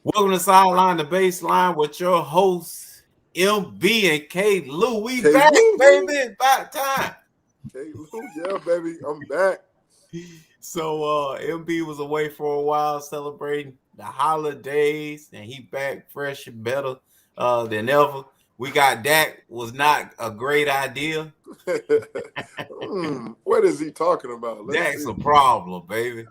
Welcome to Sideline the Baseline with your hosts MB and K Lou. We K. back, Lou. baby. About time. K. Lou, yeah, baby, I'm back. So MB was away for a while celebrating the holidays, and he back fresh and better than ever. We got Dak. Was not a great idea. What is he talking about? Dak's a problem, baby.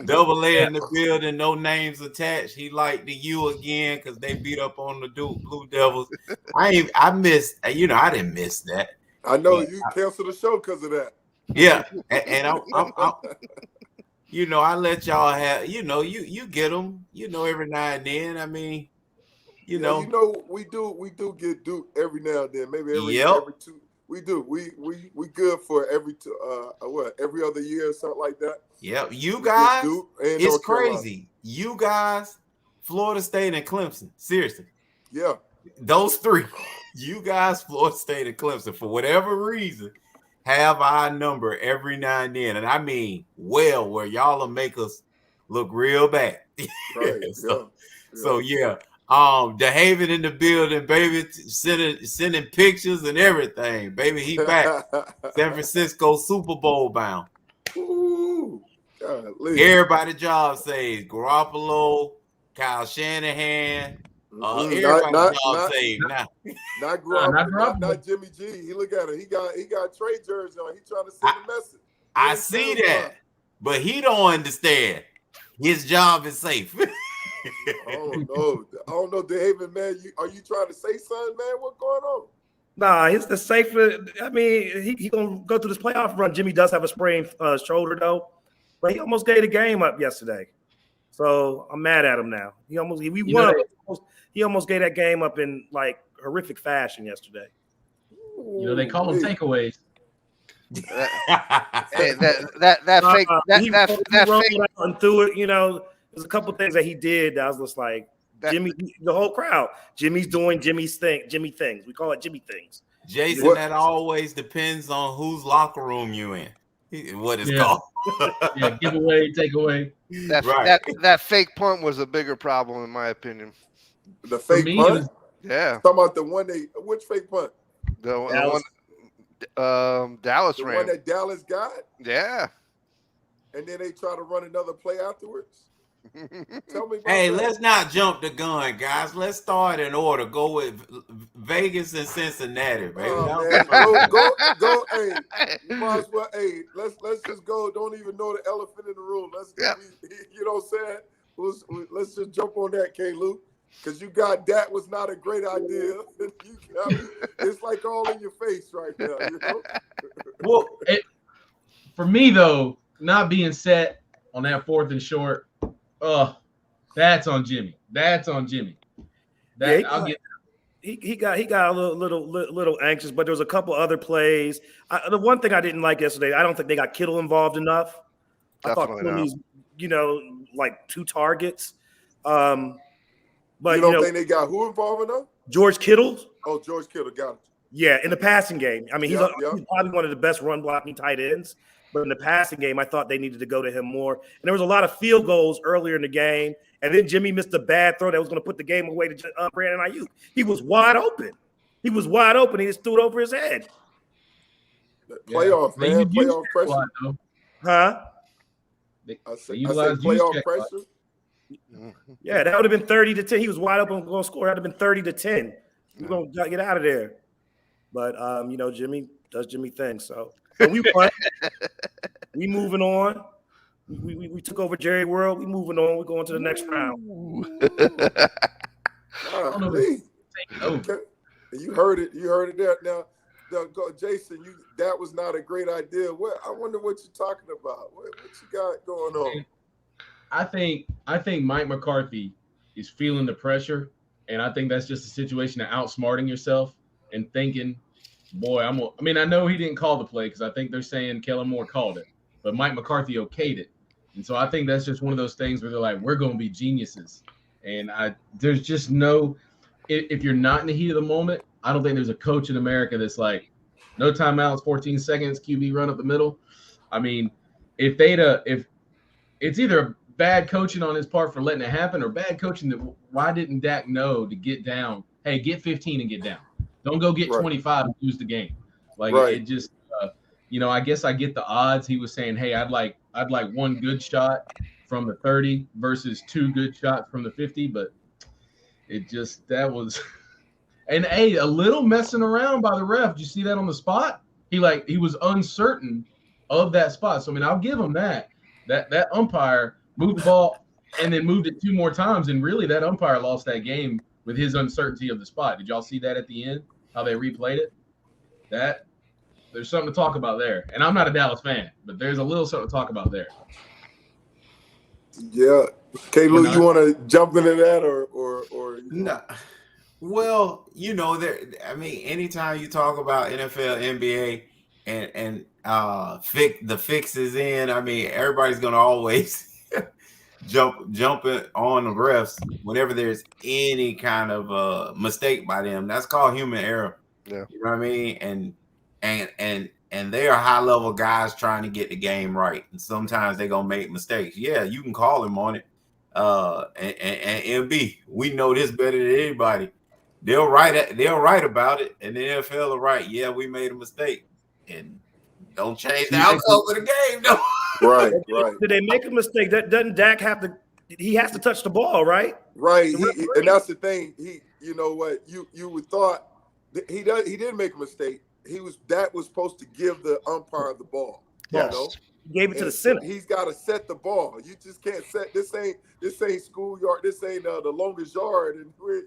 Double A in the building, no names attached. He liked the U again because they beat up on the Blue Devils. I missed, I didn't miss that. I know you canceled the show because of that. Yeah, and I'm I let y'all have, you get them, every now and then. I mean, we do get Duke every now and then, maybe every two. We do. We good for every other year or something like that. Yep. You guys, it's crazy. You guys, Florida State and Clemson. Seriously. Yeah. Those three. You guys, Florida State and Clemson, for whatever reason, have our number every now and then. And I mean, where y'all will make us look real bad. Right. So DeHaven in the building, baby, sending pictures and everything, baby. He back. San Francisco Super Bowl bound. Ooh, everybody job says Garoppolo, Kyle Shanahan. Everybody job saved now. Not Garoppolo, not Jimmy G. He look at him. He got trade jersey on. He trying to send a message. I see that, but he don't understand. His job is safe. I don't know, David, man. Are you trying to say something, man? What's going on? Nah, it's the safer. I mean, he gonna go through this playoff run. Jimmy does have a sprained shoulder though, but he almost gave the game up yesterday. So I'm mad at him now. He almost gave that game up in like horrific fashion yesterday. They call them takeaways. That fake and through it. There's a couple things that he did that I was just like, Jimmy, the whole crowd. Jimmy's doing Jimmy things. We call it Jimmy things. Jason, that always depends on whose locker room you in. What it's called. Giveaway, takeaway. That fake punt was a bigger problem in my opinion. The fake punt? Yeah. Talking about which fake punt? The one Dallas ran. The one that Dallas got? Yeah. And then they try to run another play afterwards? Tell me about that. Let's not jump the gun, guys. Let's start in order. Go with Vegas and Cincinnati, baby. Go. Hey, you might as well. Hey, let's just go. Don't even know the elephant in the room. You know what I'm saying? Let's just jump on that, K. Lou. Because you got that was not a great idea. It's like all in your face right now. Well, for me though, not being set on that 4th and short. That's on Jimmy. I'll get. He got a little anxious, but there was a couple other plays. The one thing I didn't like yesterday, I don't think they got Kittle involved enough. Definitely I thought like 2 targets. But you don't think they got who involved enough? George Kittle. Oh, George Kittle got it. Yeah, in the passing game. I mean, he's probably one of the best run blocking tight ends. But in the passing game, I thought they needed to go to him more. And there was a lot of field goals earlier in the game. And then Jimmy missed a bad throw that was going to put the game away to Brandon Ayuk. He was wide open. He just threw it over his head. Playoff, man. Playoff pressure. Huh? I said playoff pressure. Yeah, that would have been 30-10. He was wide open going to score. That would have been 30-10. We're going to get out of there. But, Jimmy does Jimmy things. So we won. We moving on. We took over Jerry World. We moving on. We're going to the next round. Okay. You heard it. You heard it there. Now, Jason, that was not a great idea. I wonder what you're talking about. What you got going on? I think Mike McCarthy is feeling the pressure, and I think that's just a situation of outsmarting yourself and thinking, boy, I know he didn't call the play because I think they're saying Kellen Moore called it, but Mike McCarthy okayed it. And so I think that's just one of those things where they're like, we're going to be geniuses. And there's just if you're not in the heat of the moment, I don't think there's a coach in America that's like, no timeouts, 14 seconds, QB run up the middle. I mean, if it's either bad coaching on his part for letting it happen, or bad coaching that why didn't Dak know to get down? Hey, get 15 and get down. Don't go get 25 and lose the game. Like it just, I guess I get the odds. He was saying, hey, I'd like one good shot from the 30 versus 2 good shots from the 50, but that was, and a little messing around by the ref. Did you see that on the spot? He was uncertain of that spot. So I mean, I'll give him that umpire moved the ball and then moved it 2 more times, and really that umpire lost that game with his uncertainty of the spot. Did y'all see that at the end? How they replayed it? There's something to talk about there. And I'm not a Dallas fan, but there's a little something to talk about there. Yeah. K-Lou, you want to jump into that or no? Well, anytime you talk about NFL, NBA, and the fix is in, I mean, everybody's gonna always jump on the refs whenever there's any kind of mistake by them. That's called human error. Yeah. You know what I mean? And they are high level guys trying to get the game right. And sometimes they're gonna make mistakes. Yeah, you can call them on it. And MB, we know this better than anybody. They'll write about it, and the NFL will write, yeah, we made a mistake. And don't change the outcome of the game, though. Right. Did they make a mistake? Doesn't Dak have to? He has to touch the ball, right? Right. And that's the thing. You know what? You would thought he didn't make a mistake. Dak was supposed to give the umpire the ball. Yes. You know? He gave it to the center. He's got to set the ball. You just can't set. This ain't schoolyard. This ain't the longest yard, and where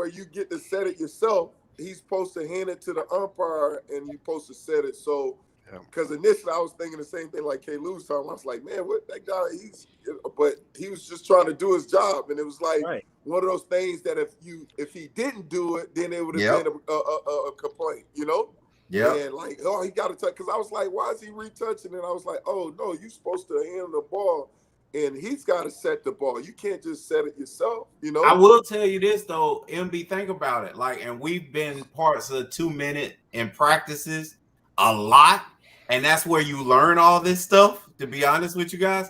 you get to set it yourself. He's supposed to hand it to the umpire, and you're supposed to set it. So, because initially I was thinking the same thing like K. Lew's talking. I was like, man, what that guy? But he was just trying to do his job, and it was like one of those things that if he didn't do it, then it would have been a complaint, you know. Yeah. And like, oh, he got to touch. Because I was like, why is he retouching? And I was like, oh no, you're supposed to hand the ball. And he's got to set the ball. You can't just set it yourself, you know? I will tell you this, though, MB, think about it. And we've been parts of 2-minute in practices a lot. And that's where you learn all this stuff, to be honest with you guys.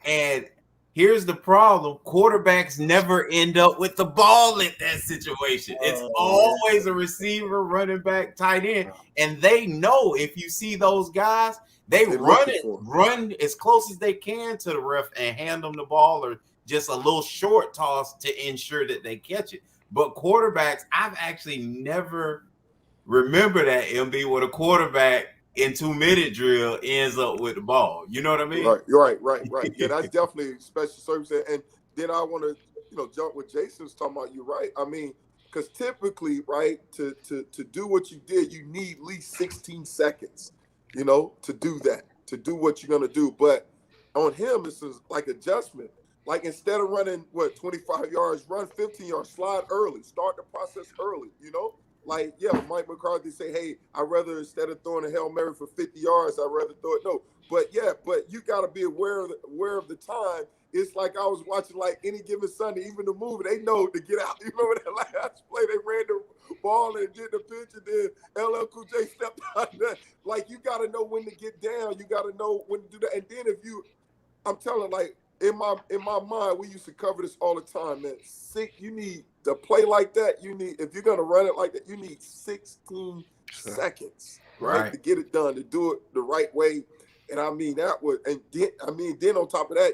And here's the problem. Quarterbacks never end up with the ball in that situation. It's always a receiver, running back, tight end. And they know if you see those guys, they run as close as they can to the ref and hand them the ball, or just a little short toss to ensure that they catch it. But quarterbacks, I've actually never remember that, MB, where the quarterback in 2-minute drill ends up with the ball. You know what I mean? Right. Yeah, that's definitely special circumstance. And then I want to, jump with Jason's talking about. You're right. I mean, because typically, right, to do what you did, you need at least 16 seconds. To do that, to do what you're going to do. But on him, this is like adjustment. Like instead of running, 25 yards, run 15 yards, slide early, start the process early, Like, Mike McCarthy say, hey, I'd rather, instead of throwing a Hail Mary for 50 yards, I'd rather throw it. No, but you got to be aware of the time. It's like I was watching like Any Given Sunday, even the movie, they know to get out. You remember that last play? They ran the ball and did the pitch, and then LL Cool J stepped out there. Like, you got to know when to get down. You got to know when to do that. And then I'm telling, like, in my mind, we used to cover this all the time, man. You need to play like that. If you're going to run it like that, you need 16 seconds, right, to get it done, to do it the right way. And I mean, then on top of that,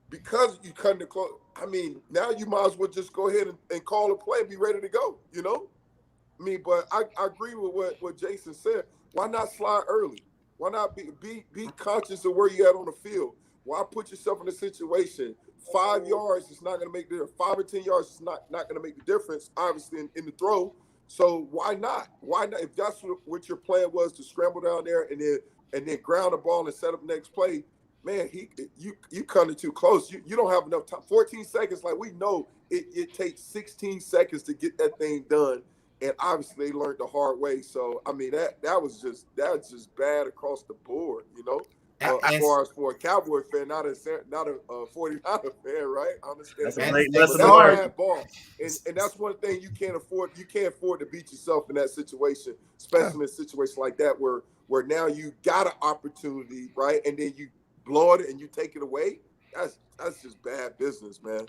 because you cutting the close, I mean, now you might as well just go ahead and call a play and be ready to go, I mean, but I agree with what Jason said. Why not slide early? Why not be conscious of where you're at on the field? Why put yourself in a situation? 5 yards is not going to make the difference. 5 or 10 yards is not going to make the difference, obviously, in the throw. So why not? Why not? If that's what your plan was, to scramble down there and then ground the ball and set up next play, man, you cut it too close. You don't have enough time. 14 seconds, like we know, it takes 16 seconds to get that thing done. And obviously they learned the hard way. So I mean that was just bad across the board, as far as for a Cowboy fan, not a 49er fan, right? I understand. That's a bad ball. And that's one thing you can't afford. You can't afford to beat yourself in that situation, especially in a situation like that where now you got an opportunity, right? And then you blow it and you take it away. That's just bad business, man.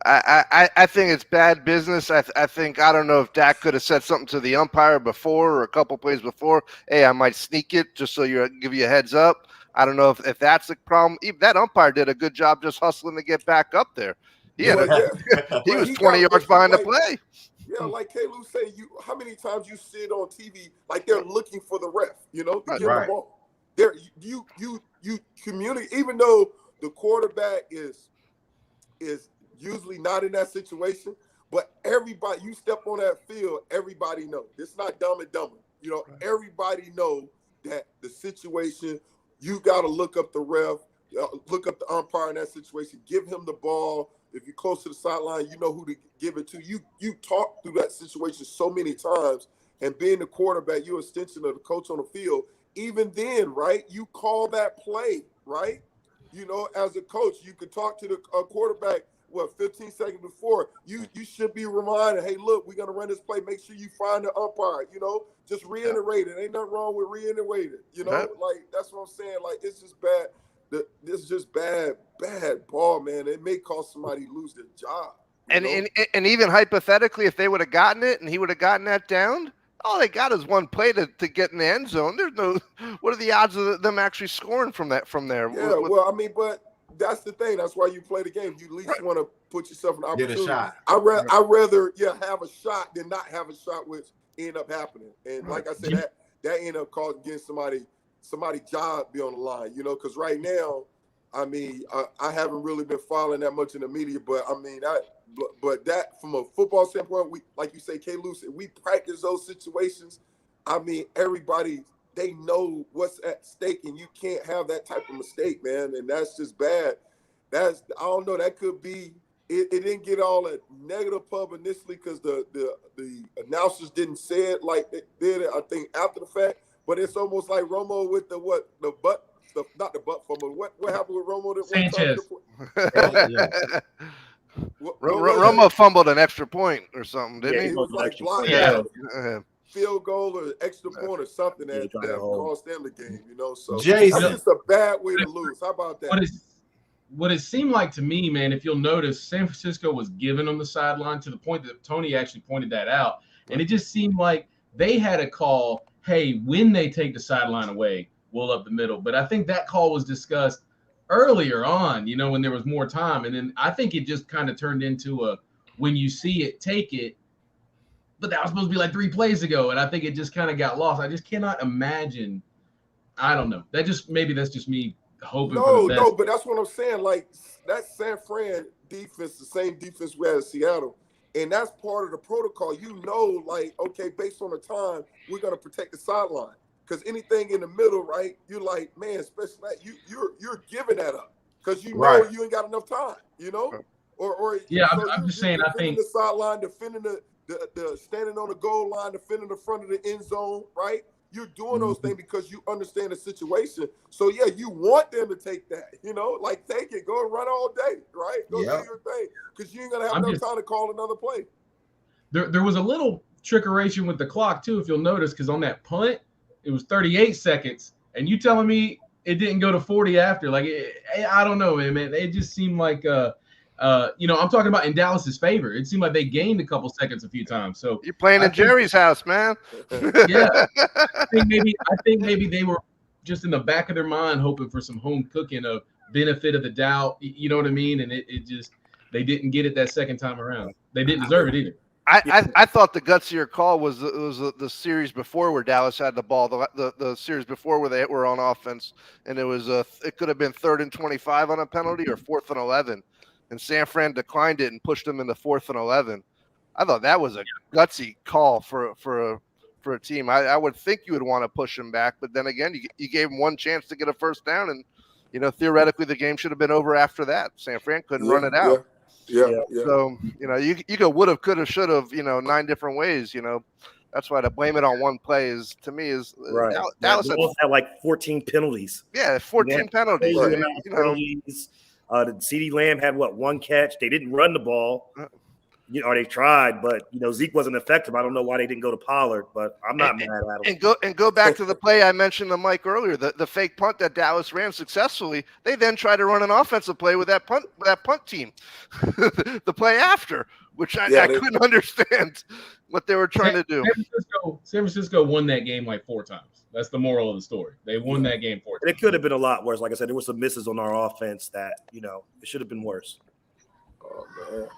I think it's bad business. I think, I don't know if Dak could have said something to the umpire before or a couple plays before. Hey, I might sneak it just so give you a heads up. I don't know if that's a problem. Even that umpire did a good job just hustling to get back up there. He was 20 yards behind the play. Yeah, like K-Lou say, how many times you see it on TV like they're looking for the ref, to give the ball. There, you communicate, even though the quarterback is usually not in that situation, but everybody, you step on that field, everybody knows. It's not Dumb and Dumber. Everybody know that the situation, you got to look up the ref, look up the umpire in that situation, give him the ball. If you're close to the sideline, you know who to give it to. You talk through that situation so many times, and being the quarterback, you're an extension of the coach on the field. Even then, right, you call that play, right? As a coach, you could talk to the quarterback, 15 seconds before. You should be reminded, hey, look, we're going to run this play. Make sure you find the umpire, just reiterate it. Ain't nothing wrong with reiterating, like, that's what I'm saying. Like, it's just bad. This is just bad ball, man. It may cost somebody lose their job. And even hypothetically, if they would have gotten it and he would have gotten that down, all they got is one play to get in the end zone. There's no. What are the odds of them actually scoring from there? Yeah, well, I mean, but that's the thing. That's why you play the game. You at least want to put yourself in an opportunity. Get a shot. I'd rather have a shot than not have a shot, which end up happening. And like I said, that end up getting somebody's job be on the line, because right now, I mean, I haven't really been following that much in the media, but I mean, but that from a football standpoint, we, like you say, K-Lou, we practice those situations. I mean, everybody, they know what's at stake, and you can't have that type of mistake, man. And that's just bad. I don't know, that could be, it didn't get all that negative pub initially because the announcers didn't say it like they did it, I think, after the fact. But it's almost like Romo with not the butt fumble. What happened with Romo? Sanchez. Romo fumbled an extra point or something, didn't he? He was like blocked field goal or extra point or something that cost them the game, So Jason, that's just a bad way to lose. How about that? What it seemed like to me, man, if you'll notice, San Francisco was giving them the sideline to the point that Tony actually pointed that out. And it just seemed like they had a call, hey, when they take the sideline away, we'll up the middle. But I think that call was discussed earlier on, when there was more time. And then I think it just kind of turned into when you see it, take it. But that was supposed to be like 3 plays ago. And I think it just kind of got lost. I just cannot imagine. I don't know. Maybe that's just me hoping for the best. No, but that's what I'm saying. Like, that San Fran defense, the same defense we had in Seattle. And that's part of the protocol. Like, okay, based on the time, we're going to protect the sideline. Because anything in the middle, right, you're like, man, especially that, you're giving that up. Because you ain't got enough time, Or yeah, I'm just saying, I think the sideline, defending the standing on the goal line, defending the front of the end zone, right? You're doing those things because you understand the situation. So, yeah, you want them to take that, like take it, go and run all day, right? Go do your thing because you ain't going to have enough time to call another play. There was a little trickeration with the clock, too, if you'll notice, because on that punt, it was 38 seconds. And you telling me it didn't go to 40 after? Like, I don't know, man. It just seemed like, I'm talking about in Dallas's favor. It seemed like they gained a couple seconds a few times. So you're playing in Jerry's house, man. Yeah, I think maybe they were just in the back of their mind hoping for some home cooking of benefit of the doubt. You know what I mean? And it just they didn't get it that second time around. They didn't deserve it either. I thought the gutsier call was the series before where Dallas had the ball, the series before where they were on offense, and it could have been 3rd and 25 on a penalty or 4th and 11. And San Fran declined it and pushed them into 4th and 11. I thought that was a gutsy call for a team. I would think you would want to push them back, but then again, you gave them one chance to get a first down, and theoretically the game should have been over after that. San Fran couldn't run it out. Yeah. So you go would have, could have, should have, 9 different ways. That's why to blame it on one play is right. Dallas had like 14 penalties. Yeah, 14 penalties. The CeeDee Lamb had 1 catch. They didn't run the ball. or they tried, but Zeke wasn't effective. I don't know why they didn't go to Pollard, but I'm not mad at him. And go back to the play I mentioned to Mike earlier, the fake punt that Dallas ran successfully. They then tried to run an offensive play with that punt team, the play after, which I couldn't understand what they were trying to do. San Francisco won that game like 4 times. That's the moral of the story. They won that game 4 times. And it could have been a lot worse. Like I said, there were some misses on our offense that it should have been worse. Oh man.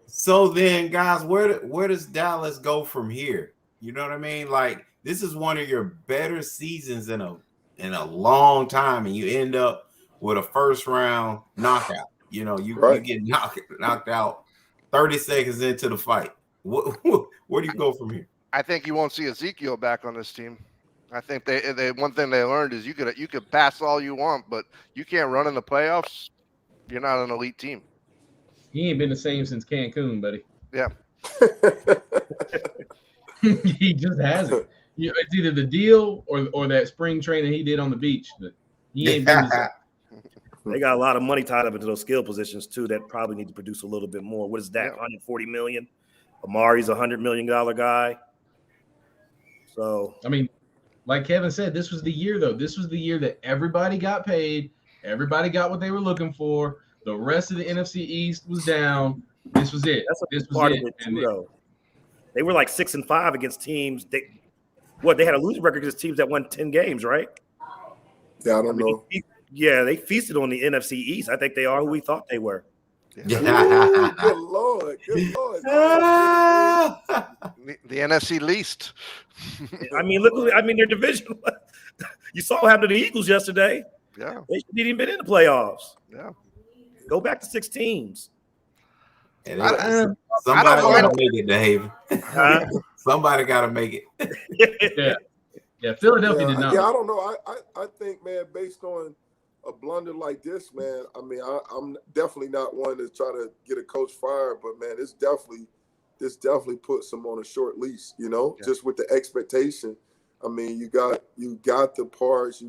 So then, guys, where does Dallas go from here? You know what I mean? Like, this is one of your better seasons in a long time, and you end up with a first round knockout. You get knocked out 30 seconds into the fight. Where do you go from here? I think you won't see Ezekiel back on this team. I think they one thing they learned is you could pass all you want, but you can't run in the playoffs. You're not an elite team. He ain't been the same since Cancun, buddy. Yeah. He just hasn't. It's either the deal or that spring training he did on the beach. But he ain't been the same. They got a lot of money tied up into those skill positions too that probably need to produce a little bit more. What is that? Yeah. $140 million. Amari's $100 million guy. So I mean, like Kevin said, this was the year though. This was the year that everybody got paid. Everybody got what they were looking for. The rest of the NFC East was down. This was it. This was part of it too, though. They were like 6-5 against teams. They had a losing record against teams that won 10 games, right? Yeah, I don't know. They feasted on the NFC East. I think they are who we thought they were. Good Lord. The NFC least. I mean, their division. You saw what happened to the Eagles yesterday. Yeah. They shouldn't even been in the playoffs. Yeah. Go back to 6 teams. Somebody got to make it, Dave. Somebody got to make it. Yeah. Philadelphia did not. Yeah, I don't know. I think, man, based on a blunder like this, man, I mean, I'm definitely not one to try to get a coach fired, but man, this definitely puts him on a short leash, just with the expectation. I mean, you got the parts,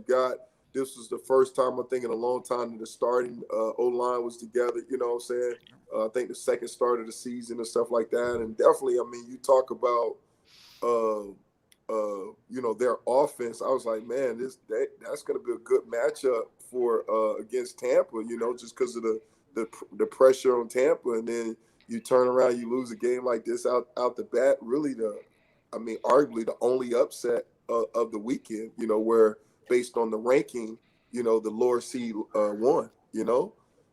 this was the first time I think in a long time that the starting O-line was together, you know what I'm saying? I think the second start of the season and stuff like that. And definitely, I mean, you talk about, their offense. I was like, man, that's going to be a good matchup for against Tampa, just because of the pressure on Tampa. And then you turn around, you lose a game like this out the bat. Really, arguably the only upset of the weekend, where based on the ranking, the lower seed won,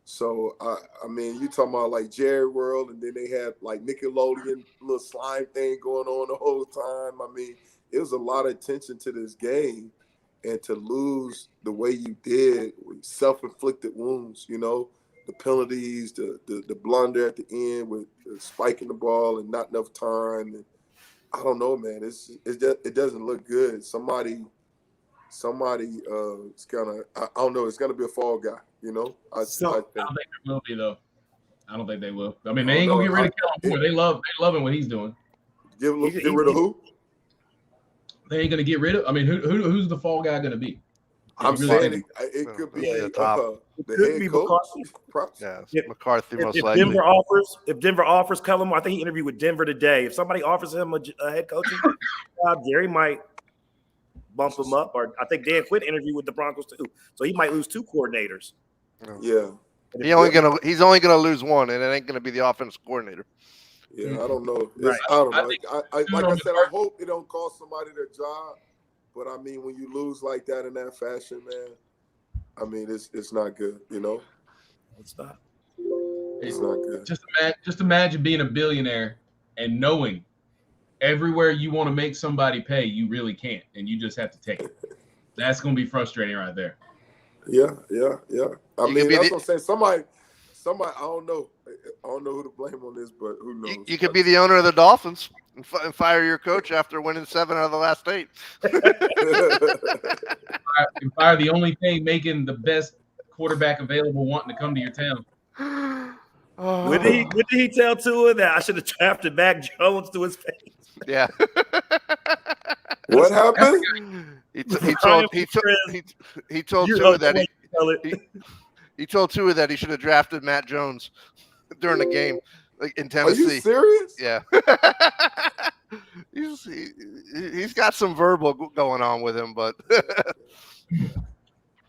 So, I mean, you talking about like Jerry World, and then they had like Nickelodeon little slime thing going on the whole time. I mean, it was a lot of attention to this game, and to lose the way you did, with self-inflicted wounds, the penalties, the blunder at the end with spiking the ball and not enough time. And I don't know, man. It doesn't look good. Somebody is gonna. I don't know. It's gonna be a fall guy. I think. I don't think there will be though. I don't think they will. I mean, they ain't gonna get rid of Kellen Moore. They loving what he's doing. Get rid of who? They ain't gonna get rid of. I mean, who's the fall guy gonna be? I'm saying it could be the head coach. Yeah, McCarthy most likely. If Denver offers Kellen Moore, I think he interviewed with Denver today. If somebody offers him a head coaching job, Jerry might bump him up. Or I think Dan Quinn interviewed with the Broncos too, so he might lose 2 coordinators. Yeah, he's only gonna lose one, and it ain't gonna be the offensive coordinator. Yeah, I don't know. Right. I don't know. Like I said, I hope it don't cost somebody their job. But I mean, when you lose like that in that fashion, man, I mean, it's not good. It's not. It's not good. Just imagine being a billionaire and knowing everywhere you want to make somebody pay, you really can't, and you just have to take it. That's gonna be frustrating right there. Yeah. I mean, that's what I'm saying. Somebody, I don't know who to blame on this, but who knows? You could be the owner of the Dolphins and fire your coach after winning 7 out of the last 8. Fire the only thing making the best quarterback available wanting to come to your town. When did he tell Tua that I should have drafted Mac Jones to his face? Yeah. What happened? He told Tua that he told Tua that he should have drafted Matt Jones during the game. like in Are you Tennessee. serious? Yeah. He's got some verbal going on with him, but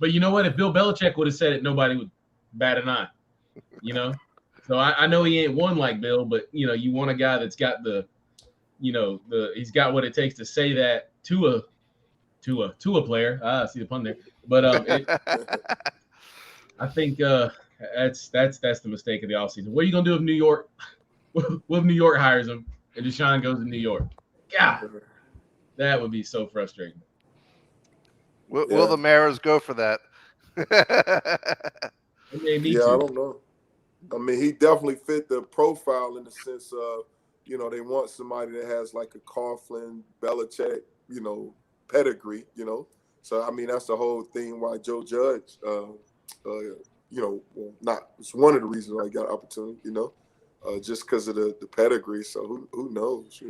But you know what? If Bill Belichick would have said it, nobody would bat an eye. You know, so I know he ain't won like Bill, but you know, you want a guy that's got he's got what it takes to say that to a player. I see the pun there, but I think that's the mistake of the offseason. What are you gonna do if New York hires him and Deshaun goes to New York? God, that would be so frustrating. Will the Maras go for that? They need I to. don't know. I mean, he definitely fit the profile in the sense of, they want somebody that has like a Coughlin, Belichick, pedigree, So, I mean, that's the whole thing why Joe Judge, it's one of the reasons why he got opportunity, just because of the pedigree. So who knows,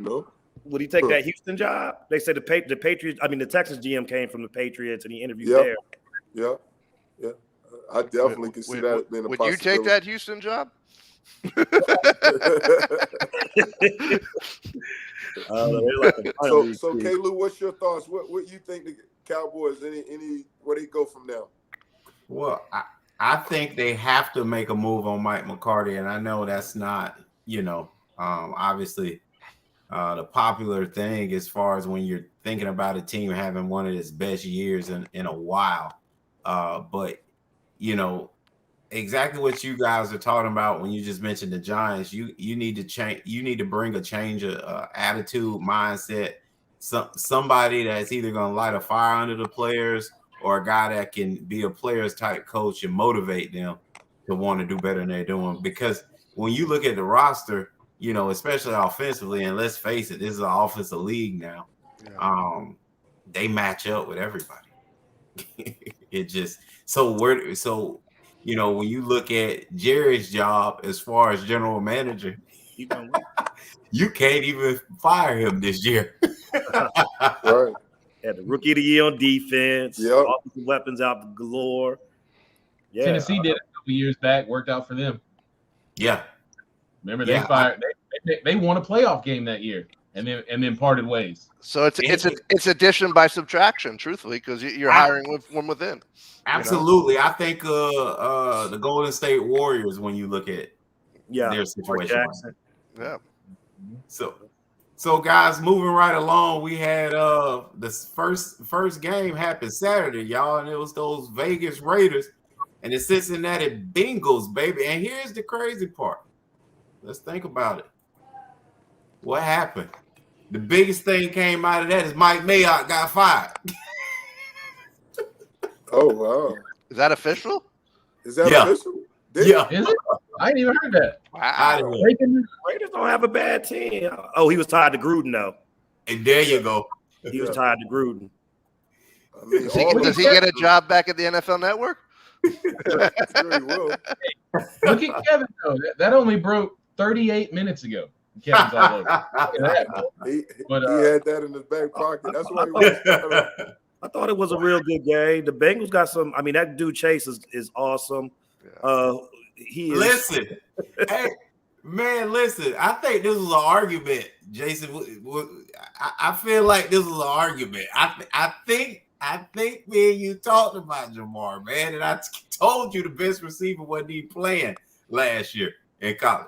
Would he take that Houston job? They said the Patriots. I mean, the Texas GM came from the Patriots, and he interviewed there. Yeah. I definitely can see that being a Would possibility. you take that Houston job? So K-Lou, what's your thoughts? What you think the Cowboys? Any where they go from now? Well, I think they have to make a move on Mike McCarthy, and I know that's not, obviously the popular thing as far as when you're thinking about a team having one of its best years in a while. But exactly what you guys are talking about when you just mentioned the Giants, you need to change. You need to bring a change of attitude, mindset. Somebody that's either going to light a fire under the players, or a guy that can be a players type coach and motivate them to want to do better than they're doing. Because when you look at the roster, especially offensively, and let's face it, this is an offensive league now. Yeah. They match up with everybody. It just when you look at Jerry's job as far as general manager, you can't even fire him this year. Right. Had the rookie of the year on defense. Yep. Offensive weapons out galore. Yeah. Tennessee did it a couple years back. Worked out for them. Yeah. Remember they fired. They won a playoff game that year, and then parted ways. So it's addition by subtraction, truthfully, because you're hiring one within. Absolutely, I think the Golden State Warriors, when you look at their situation. Yeah. So guys, moving right along, we had this first game happened Saturday, y'all, and it was those Vegas Raiders and the Cincinnati Bengals, baby. And here's the crazy part. Let's think about it. What happened? The biggest thing came out of that is Mike Mayock got fired. Oh, wow. Is that official? Is that official? Yeah. Is it? I ain't even heard that. Wow. Raiders don't have a bad team. Oh, he was tied to Gruden, though. And there you go. He was tied to Gruden. I mean, Does he get a job back at the NFL Network? Sure he will. Look at Kevin, though. That only broke 38 minutes ago. Kevin's all over. He had that in his back pocket. That's why he was. I thought it was a real good game. The Bengals got some. I mean, that dude Chase is awesome. He is. Listen, hey, man, listen. I think this was an argument, Jason. I feel like this was an argument. I think me and you talked about Jamar, man, and I told you the best receiver wasn't even playing last year in college.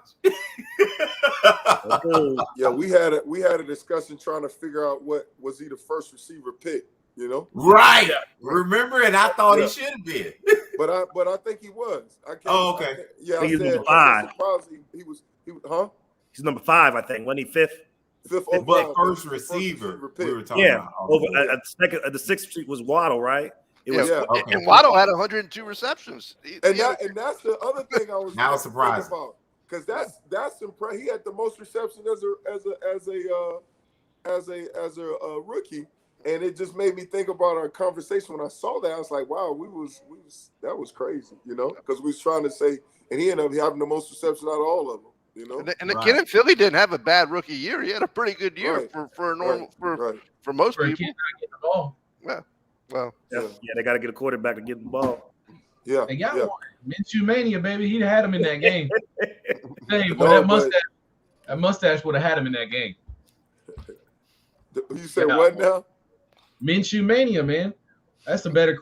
Yeah, we had a discussion trying to figure out what was he the first receiver pick. Right. Remember, and I thought he should have been. But I think he was. Okay. He was number 5. He was, huh? He's number 5, I think. Wasn't he 5th? Overall, but first receiver we were talking about. Over the 6th was Waddle, right? It was, and Waddle had 102 receptions. And that's the other thing I was now surprised about, because that's impressive. He had the most receptions as a rookie. And it just made me think about our conversation when I saw that. I was like, wow, that was crazy, because we was trying to say, and he ended up having the most reception out of all of them, And the kid in Philly didn't have a bad rookie year. He had a pretty good year for a normal for most people. Kid not getting the ball. Yeah. Well, they got to get a quarterback to get the ball. Yeah. They got one. Minshew Mania, baby. He had him in that game. Hey, boy, No, that mustache would have had him in that game. You said Yeah. what now? Minshew mania, man. That's the better.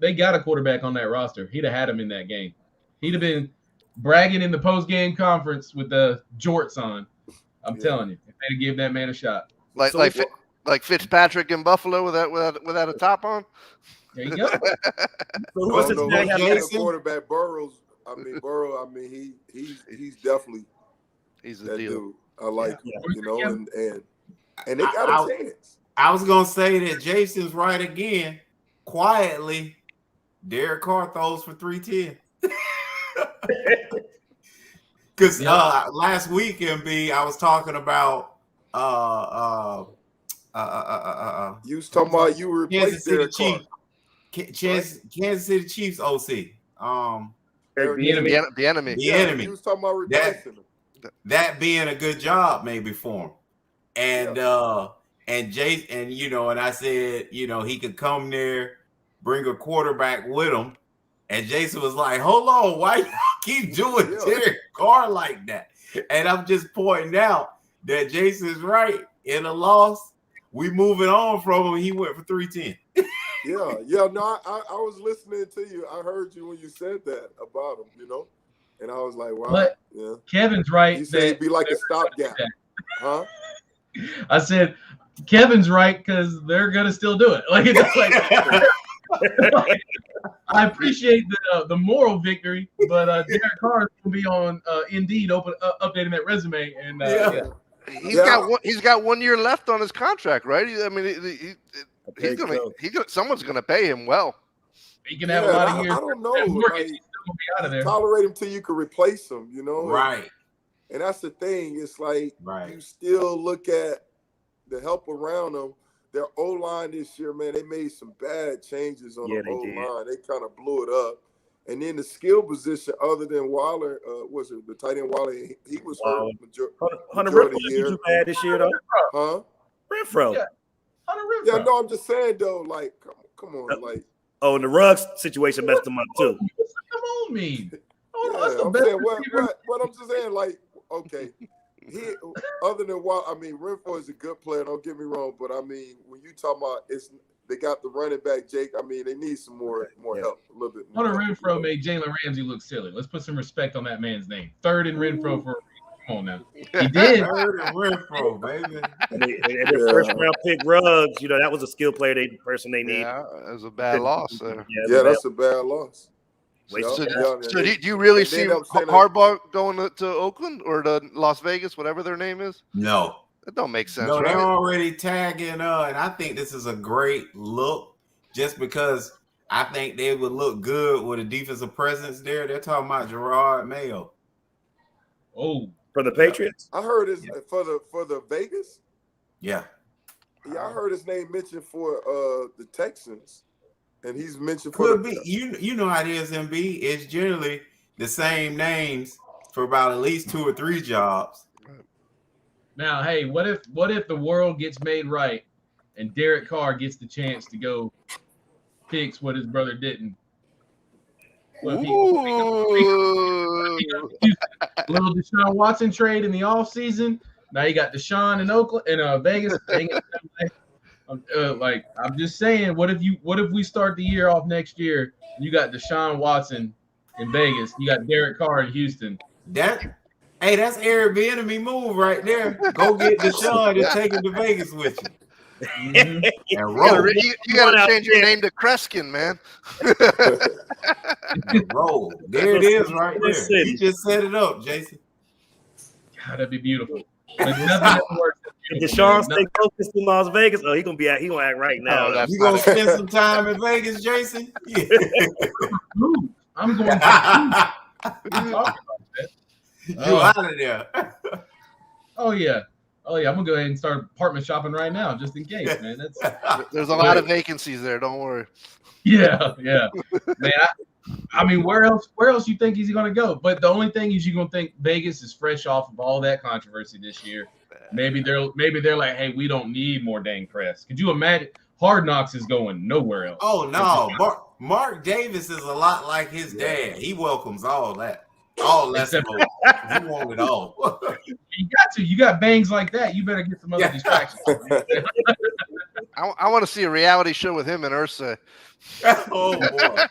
They got a quarterback on that roster. He'd have had him in that game. He'd have been bragging in the post game conference with the jorts on. I'm telling you, if they'd give that man a shot. Like Fitzpatrick in Buffalo without a top on. There you go. So who I was don't this know. guy? He's a quarterback. Burrow. He's He's the that deal. dude. I like Yeah. him, you know, and they got a chance. I was gonna say that Jason's right again. Quietly, Derek Carr throws for 310. Because last week, MB, I was talking about You was talking about you Kansas replaced City Derek Carr. Chiefs, Kansas City Chiefs OC. The enemy. The enemy. The enemy. You was talking about replacing him. That being a good job maybe for him. And Jason, and and I said, he could come there, bring a quarterback with him. And Jason was like, hold on, why you keep doing Derek Carr like that? And I'm just pointing out that Jason's right. In a loss, we moving on from him. He went for 310. Yeah. No, I was listening to you. I heard you when you said that about him, and I was like, wow. But yeah. Kevin's right. You said it'd be like a stopgap, huh? I said Kevin's right because they're gonna still do it. Like it's like I appreciate the moral victory, but Derek Carr will be on Indeed updating that resume and He's got 1 year left on his contract, right? Someone's gonna pay him well. He can have a lot of years. I don't know. Like, Like, he's still gonna be out of there. tolerate him till you can replace him, Right. And that's the thing. It's like Right. you still look at the help around them. Their O-line this year, man, they made some bad changes on the O-line. They kind of blew it up. And then the skill position, other than Waller, was it the tight end Waller? He was hurt Hunter majority Renfro of the year. you bad this year, though. Huh? Renfro. Yeah. Hunter Renfro. Yeah, no, I'm just saying, though, like, come on. Like, Oh, and the Ruggs situation messed him up, too. What's come on, me? yeah, That's the I'm best saying, receiver. what I'm just saying, like, okay. Other than Renfro is a good player, don't get me wrong, but when you talk about they got the running back, Jake, they need some more help, a little bit more. Hunter Renfro made Jalen Ramsey look silly. Let's put some respect on that man's name. Third and Renfro for come on now. He did. Third and Renfro, baby. And the first round pick Ruggs, that was a skill player they needed. Yeah, it was a bad loss there. Yeah, that's a bad loss. So do you really see Harbaugh going to Oakland or to Las Vegas, whatever their name is? No. That don't make sense, No, right? they're already tagging, and I think this is a great look just because I think they would look good with a defensive presence there. They're talking about Gerard Mayo. Oh, For the Patriots? I heard his for the Vegas. Yeah. Yeah, I heard his name mentioned for the Texans, and he's mentioned for Could be. You know how it is, MB. It's generally the same names for about at least 2 or 3 jobs. now, hey, what if the world gets made right and Derek Carr gets the chance to go fix what his brother didn't? What if a little Deshaun Watson trade in the offseason. Now you got Deshaun in Oakland and Vegas. I'm just saying, what if we start the year off next year? You got Deshaun Watson in Vegas. You got Derek Carr in Houston. That's Airbnb move right there. Go get Deshaun and take him to Vegas with you. Mhm. And roll. You got to change your name to Kreskin, man. And roll. There it is right there. You just set it up, Jason. God, that'd be beautiful. But nothing ever works. If Deshaun stay focused in Las Vegas, he gonna act right now. Oh, that's You gonna spend some time in Vegas, Jason? Yeah. I'm going to You out of there. Oh yeah. I'm gonna go ahead and start apartment shopping right now, just in case, man. There's a lot of vacancies there. Don't worry. Yeah. Man, I mean, where else you think he's gonna go? But the only thing is, you're gonna think Vegas is fresh off of all that controversy this year. Maybe they're like, hey, we don't need more dang press. Could you imagine? Hard Knocks is going nowhere else. Oh no, Mark Davis is a lot like his dad. He welcomes all that. Oh, let's Except- go. You want it all. You got to. You got bangs like that. You better get some other Yeah. distractions. I want to see a reality show with him and Ursa. Oh boy.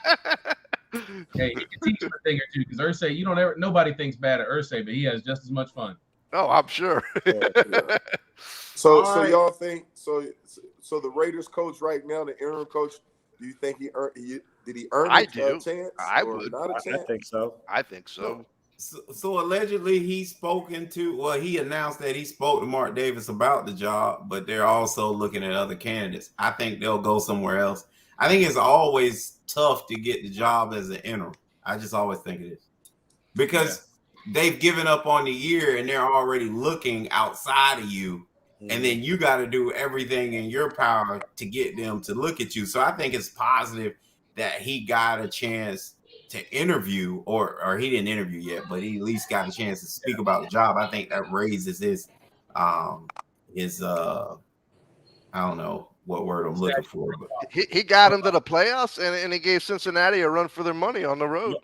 Hey, he can teach him a thing or two because Ursay, nobody thinks bad of Ursay, but he has just as much fun. Oh, I'm sure. Yeah. So All right. y'all think so the Raiders coach right now, the interim coach, do you think did he earn I a do. chance? I or would. not a I chance? think so. I think so. So allegedly he announced that he spoke to Mark Davis about the job, but they're also looking at other candidates. I think they'll go somewhere else. I think it's always tough to get the job as an interim. I just always think it is. Because they've given up on the year and they're already looking outside of you. And then you got to do everything in your power to get them to look at you. So I think it's positive that he got a chance to interview, or he didn't interview yet, but he at least got a chance to speak about the job. I think that raises his I don't know what word I'm looking for, but He got him to the playoffs, and he gave Cincinnati a run for their money on the road.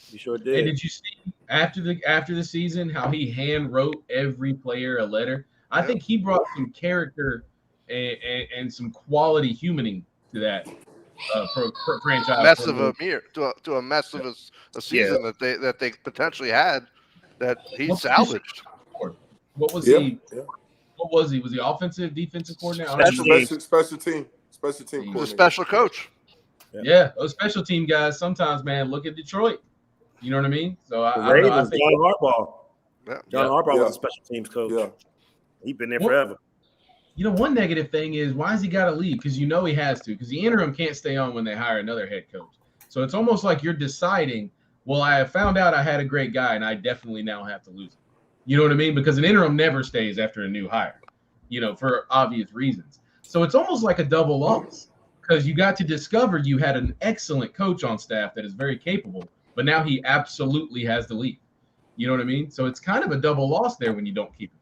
You sure And did. did you see after the season how he hand wrote every player a letter? I think he brought some character and some quality humaning to that franchise. Mess of a year to a mess of a season that they potentially had that he What salvaged. What was Yeah. he? Yeah. What was he? Was he offensive, defensive coordinator? I don't Special know. Special team He was He was a coordinator. special coach. Yeah, those special team guys. Sometimes, man, look at Detroit. You know what I mean? So I The don't know. I Ravens, think John Harbaugh. Yeah. John Harbaugh Yeah. was a special teams coach. Yeah. He's been there What- forever. one negative thing is why has he got to leave? Because he has to. Because the interim can't stay on when they hire another head coach. So it's almost like you're deciding. Well, I found out I had a great guy, and I definitely now have to lose him. You know what I mean? Because an interim never stays after a new hire. For obvious reasons. So it's almost like a double loss because you got to discover you had an excellent coach on staff that is very capable, but now he absolutely has to leave. You know what I mean? So it's kind of a double loss there when you don't keep him.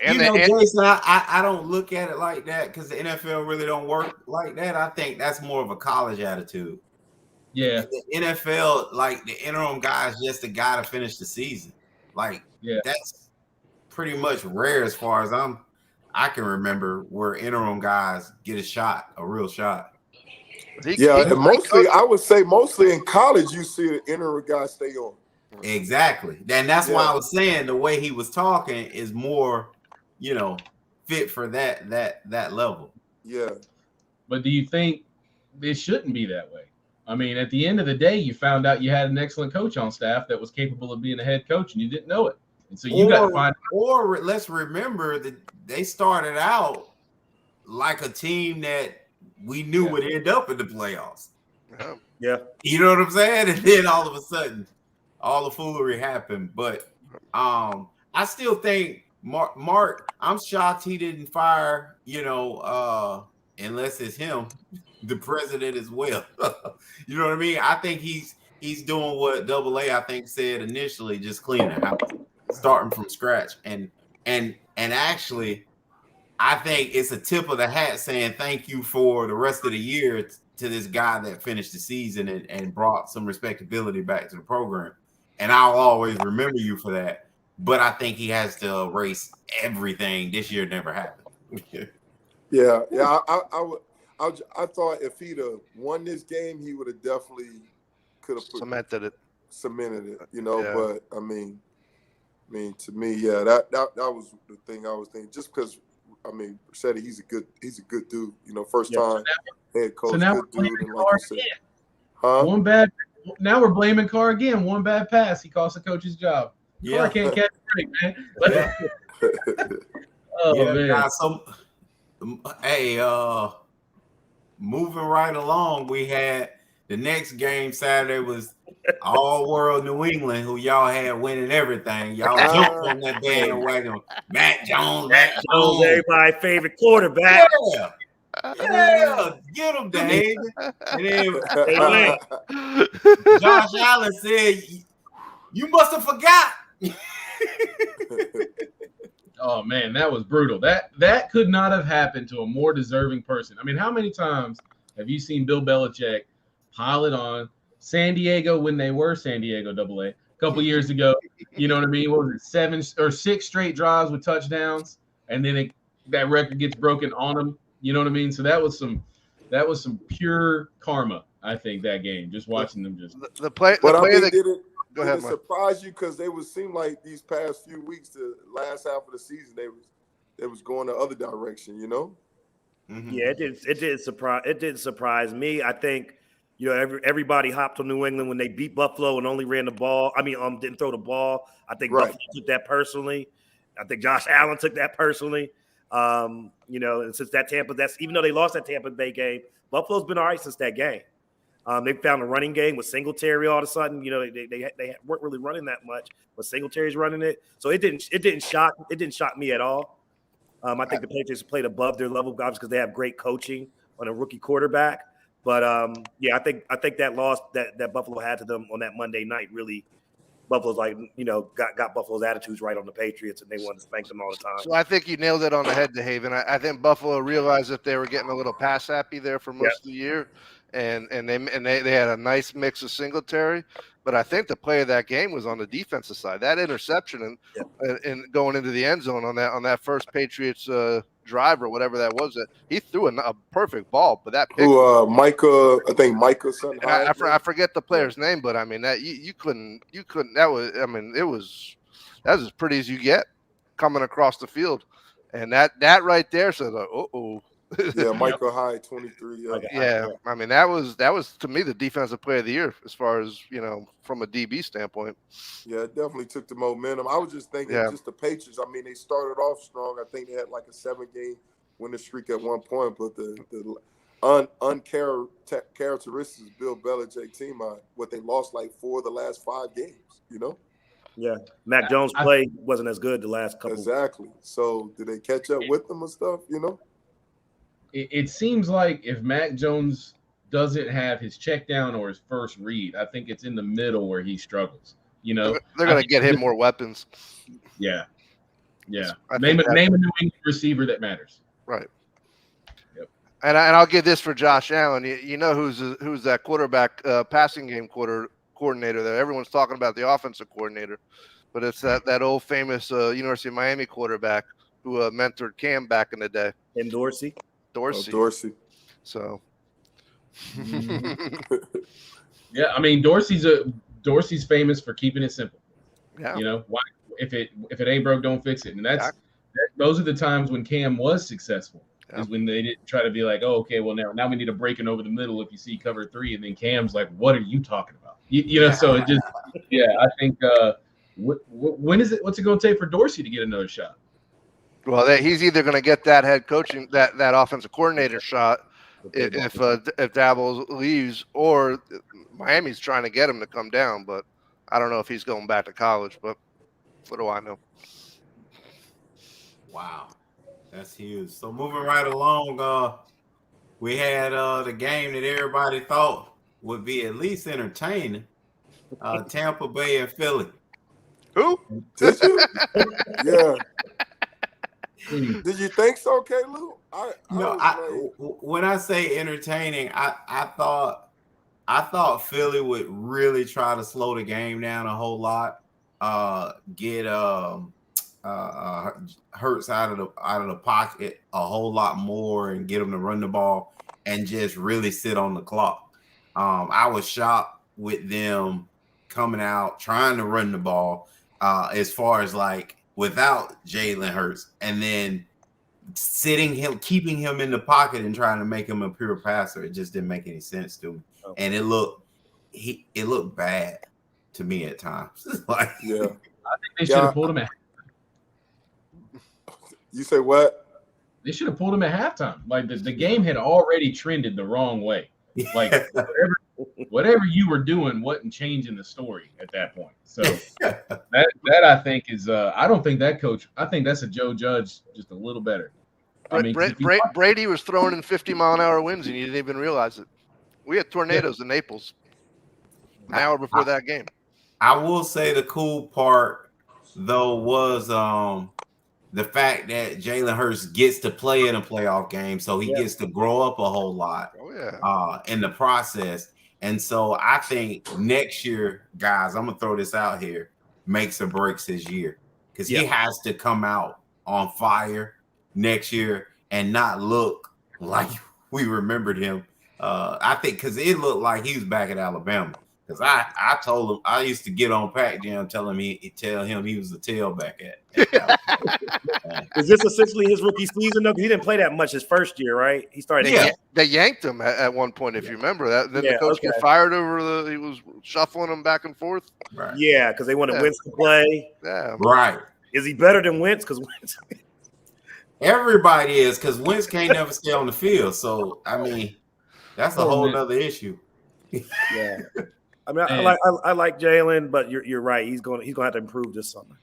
And Jason, I don't look at it like that because the NFL really don't work like that. I think that's more of a college attitude. Yeah. The NFL, like the interim guy is just a guy to finish the season. Like that's pretty much rare as far as I can remember where interim guys get a real shot. And mostly, I would say mostly in college, you see the interim guy stay on. Exactly. And that's why I was saying the way he was talking is more, fit for that level. Yeah. But do you think it shouldn't be that way? I mean, at the end of the day, you found out you had an excellent coach on staff that was capable of being a head coach and you didn't know it. And so you got to find. Or let's remember that they started out like a team that we knew would end up in the playoffs. Yeah. You know what I'm saying? And then all of a sudden, all the foolery happened. But I still think Mark, I'm shocked he didn't fire, unless it's him, the president as well. You know what I mean? I think he's doing what AA I think said initially, just cleaning the house, starting from scratch. And actually, I think it's a tip of the hat saying thank you for the rest of the year to this guy that finished the season and brought some respectability back to the program. And I'll always remember you for that. But I think he has to erase everything. This year never happened. Yeah. I thought if he'd have won this game, he would have definitely could have cemented it. But I mean, to me, that was the thing I was thinking. Just because, Rossetti, he's a good dude. First time head coach, So now good we're dude, blaming and Carr like you said, again. Now we're blaming Carr again. One bad pass, he costs the coach's job. Carr can't catch a break, man. Man. Guys, moving right along, we had the next game Saturday was All World New England, who y'all had winning everything. Y'all jumped on that bandwagon. Matt Jones, everybody's favorite quarterback. Yeah, get him, Dave. And then Josh Allen said, "You must have forgot." Oh man, that was brutal. That could not have happened to a more deserving person. I mean, how many times have you seen Bill Belichick pile it on San Diego when they were San Diego AA, couple years ago. You know what I mean? What was it, 7 or 6 straight drives with touchdowns, and then that record gets broken on him. You know what I mean? So that was some pure karma. I think that game, just watching them just the play. But I mean, Go did ahead, it Mike. surprise you? Because they would seem like these past few weeks, the last half of the season, they was going the other direction. You know? Mhm. Yeah, it didn't surprise me. I think, you know, everybody hopped on New England when they beat Buffalo and only ran the ball. I mean, didn't throw the ball. I think Right. Buffalo took that personally. I think Josh Allen took that personally. You know, and since even though they lost that Tampa Bay game, Buffalo's been all right since that game. They found a running game with Singletary all of a sudden. You know, they weren't really running that much, but Singletary's running it. So it didn't shock me at all. I think the Patriots played above their level, obviously, because they have great coaching on a rookie quarterback. But yeah, I think that loss that Buffalo had to them on that Monday night really, Buffalo's like, you know, got Buffalo's attitudes right on the Patriots, and they wanted to spank them all the time. So I think you nailed it on the head, DeHaven. I think Buffalo realized that they were getting a little pass happy there for most of the year, and they had a nice mix of Singletary. But I think the play of that game was on the defensive side. That interception and going into the end zone on that first Patriots drive or whatever that was, he threw a perfect ball. But that pick, Micah, I think Micah something. I forget the player's name, but I mean that you couldn't. That was, I mean, that was as pretty as you get coming across the field, and that right there said, oh. Yeah, Michael Hyde, 23. Yeah, I mean that was to me the defensive player of the year as far as, you know, from a DB standpoint. Yeah, it definitely took the momentum. I was just thinking, just the Patriots. I mean, they started off strong. I think they had like a 7-game winning streak at one point, but the uncharacteristics of Bill Belichick team, what they lost like 4 of the last 5 games. You know. Yeah, Mac Jones' play wasn't as good the last couple. Exactly. So did they catch up with them and stuff? You know. It seems like if Mac Jones doesn't have his check down or his first read, I think it's in the middle where he struggles. You know, they're going to get him more weapons. Yeah. Name a New England receiver that matters. Right. Yep. And I'll give this for Josh Allen. You know who's that quarterback passing game coordinator there? Everyone's talking about the offensive coordinator, but it's that old famous University of Miami quarterback who mentored Cam back in the day. And Dorsey. Dorsey. So, yeah, I mean Dorsey's famous for keeping it simple. Yeah. You know, why if it ain't broke, don't fix it. And those are the times when Cam was successful. Is when they didn't try to be like, oh, okay, well now we need a break in over the middle if you see cover 3, and then Cam's like, what are you talking about? You know, so it just I think when is it? What's it going to take for Dorsey to get another shot? Well, he's either going to get that head coaching, that offensive coordinator shot if Dabble leaves, or Miami's trying to get him to come down. But I don't know if he's going back to college. But what do I know? Wow, that's huge. So moving right along, we had the game that everybody thought would be at least entertaining. Tampa Bay and Philly. Who? Did you? Yeah. Did you think so, K-Lou? When I say entertaining, I thought Philly would really try to slow the game down a whole lot, get Hurts out of the pocket a whole lot more, and get him to run the ball and just really sit on the clock. I was shocked with them coming out trying to run the ball, as far as like without Jalen Hurts, and then keeping him in the pocket and trying to make him a pure passer. It just didn't make any sense to me. Okay. And it looked bad to me at times. Like, yeah. I think they should have pulled him at halftime. You say what? They should have pulled him at halftime. Like the game had already trended the wrong way. Like whatever you were doing wasn't changing the story at that point. So that I think is I don't think that coach. I think that's a Joe Judge just a little better. I mean, Brady was throwing in 50-mile-an-hour winds and you didn't even realize it. We had tornadoes in Naples an hour before that game. I will say the cool part though was the fact that Jalen Hurts gets to play in a playoff game, so he gets to grow up a whole lot in the process. And so I think next year, guys, I'm gonna throw this out here, makes or breaks his year. Because he has to come out on fire next year and not look like we remembered him. I think because it looked like he was back at Alabama. Because I told him I used to get on Pac Jam, tell him he was the tailback at Is this essentially his rookie season though? He didn't play that much his first year, right? He started. Yeah. They yanked him at one point, if you remember that. Then the coach got fired he was shuffling him back and forth. Right. Yeah, because they wanted Wentz to play. Yeah. Right. Is he better than Wentz? Because Wentz. Everybody is, because Wentz can't never stay on the field. So I mean, that's a whole other issue. Yeah. I mean, I like Jalen, but you're right. He's gonna have to improve this summer.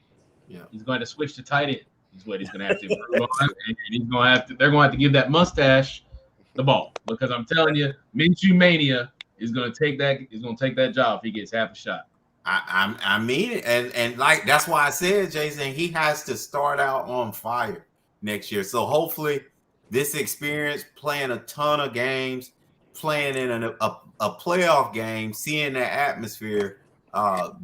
Yeah, he's going to switch to tight end. Is what he's going to have to improve on, and he's going to have to. They're going to have to give that mustache the ball, because I'm telling you, Minshew Mania is going to take that. Is going to take that job if he gets half a shot. I mean, and like that's why I said, Jason, he has to start out on fire next year. So hopefully, this experience, playing a ton of games, playing in a playoff game, seeing that atmosphere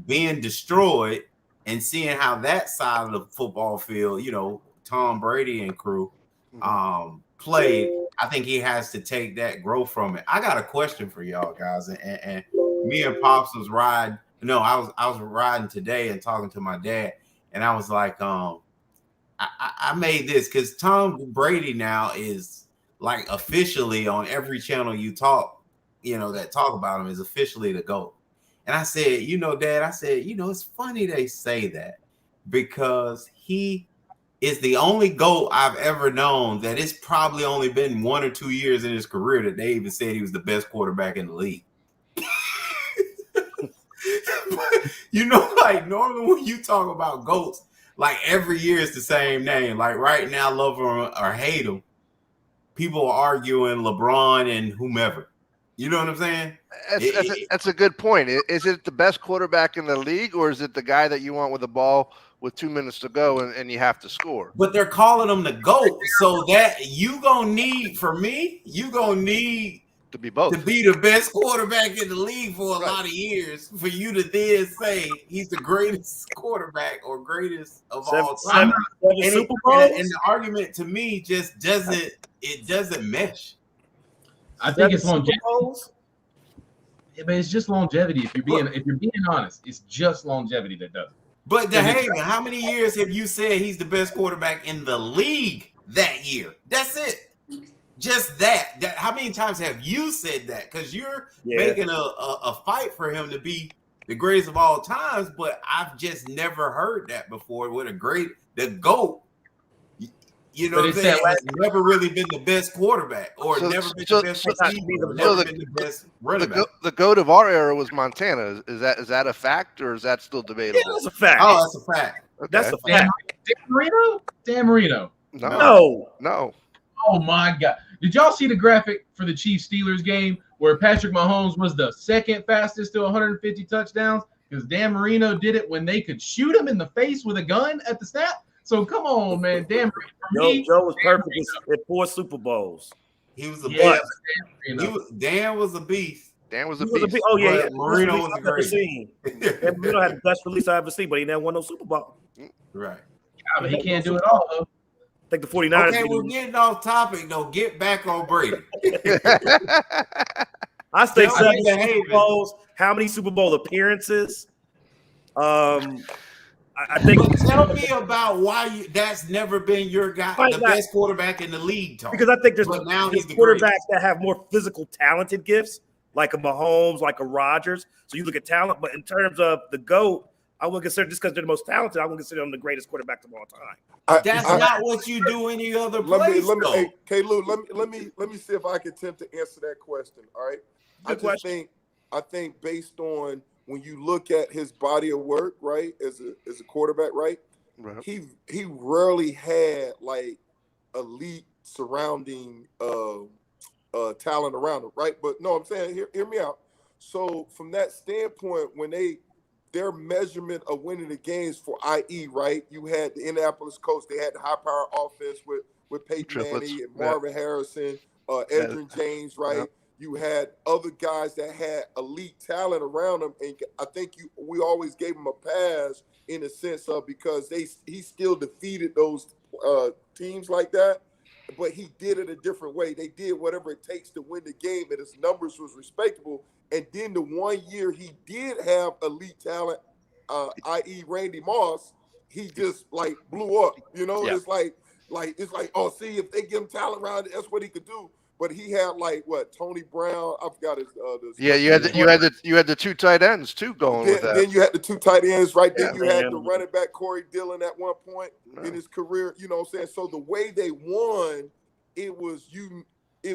being destroyed, and seeing how that side of the football field, Tom Brady and crew played, I think he has to take that, grow from it. I got a question for y'all guys, and me and Pops was riding. No, I was riding today and talking to my dad, and I was like, I made this because Tom Brady now is like officially on every channel you talk, that talk about him, is officially the GOAT. And I said, Dad, it's funny they say that, because he is the only GOAT I've ever known that it's probably only been 1 or 2 years in his career that they even said he was the best quarterback in the league. Like normally when you talk about GOATs, like every year it's the same name. Like right now, love him or hate him, people are arguing LeBron and whomever. You know what I'm saying? That's a good point. Is it the best quarterback in the league, or is it the guy that you want with the ball with 2 minutes to go and you have to score? But they're calling him the GOAT, so that you gonna need to be both, to be the best quarterback in the league for a lot of years, for you to then say he's the greatest quarterback or greatest of all time. And the argument to me just doesn't mesh. I think it's longevity. Yeah, but it's just longevity. If you're being honest, it's just longevity that does. But DeHaven, how many years have you said he's the best quarterback in the league that year? That's it. Just that. How many times have you said that? Because you're making a fight for him to be the greatest of all times, but I've just never heard that before. What the GOAT. You know what I'm saying? Never really been the best quarterback, or never been the best receiver, never been the best running back. The GOAT of our era was Montana. Is that a fact, or is that still debatable? Yeah, that's a fact. Oh, that's a fact. Okay. That's a fact. Dan Marino. No. Oh my God! Did y'all see the graphic for the Chiefs Steelers game where Patrick Mahomes was the second fastest to 150 touchdowns because Dan Marino did it when they could shoot him in the face with a gun at the snap? So come on, man. Dan Marino. Joe was perfect at 4 Super Bowls. He was a beast. Dan was a beast. Dan was a beast. Oh yeah, Marino was a great. Dan Marino had the best release I ever seen, but he never won no Super Bowl. Right. Yeah, but he can't do it all though. I think the 49ers. Okay, we're getting off topic though. Get back on Brady. I think 7 Super Bowls. How many Super Bowl appearances? I think. But tell me about why that's never been your guy, the best quarterback in the league. Because I think there's quarterbacks that have more physical, talented gifts, like a Mahomes, like a Rodgers. So you look at talent, but in terms of the GOAT, I wouldn't consider, just because they're the most talented, I wouldn't consider them the greatest quarterback of all time. That's not what you do any other place. Hey, K-Lou, let me see if I can attempt to answer that question. All right. I think based on when you look at his body of work, right, as a quarterback, right, he rarely had like elite surrounding talent around him, right? But no, I'm saying hear me out. So from that standpoint, when their measurement of winning the games for IE, right, you had the Indianapolis Colts, they had the high power offense with Peyton Manning and Marvin Harrison, Edgerrin James, right? You had other guys that had elite talent around him, and I think we always gave him a pass in the sense of because he still defeated those teams like that, but he did it a different way. They did whatever it takes to win the game, and his numbers was respectable. And then the 1 year he did have elite talent, i.e. Randy Moss, he just like blew up. You know, Yeah. it's like oh, see, if they give him talent around, that's what he could do. But he had like what Tony Brown. I forgot his. Yeah, you had the two tight ends too going with that. Then you had the two tight ends, right? Then Yeah, you had man. the running back Corey Dillon at one point in his career. You know what I'm saying? So the way they won, it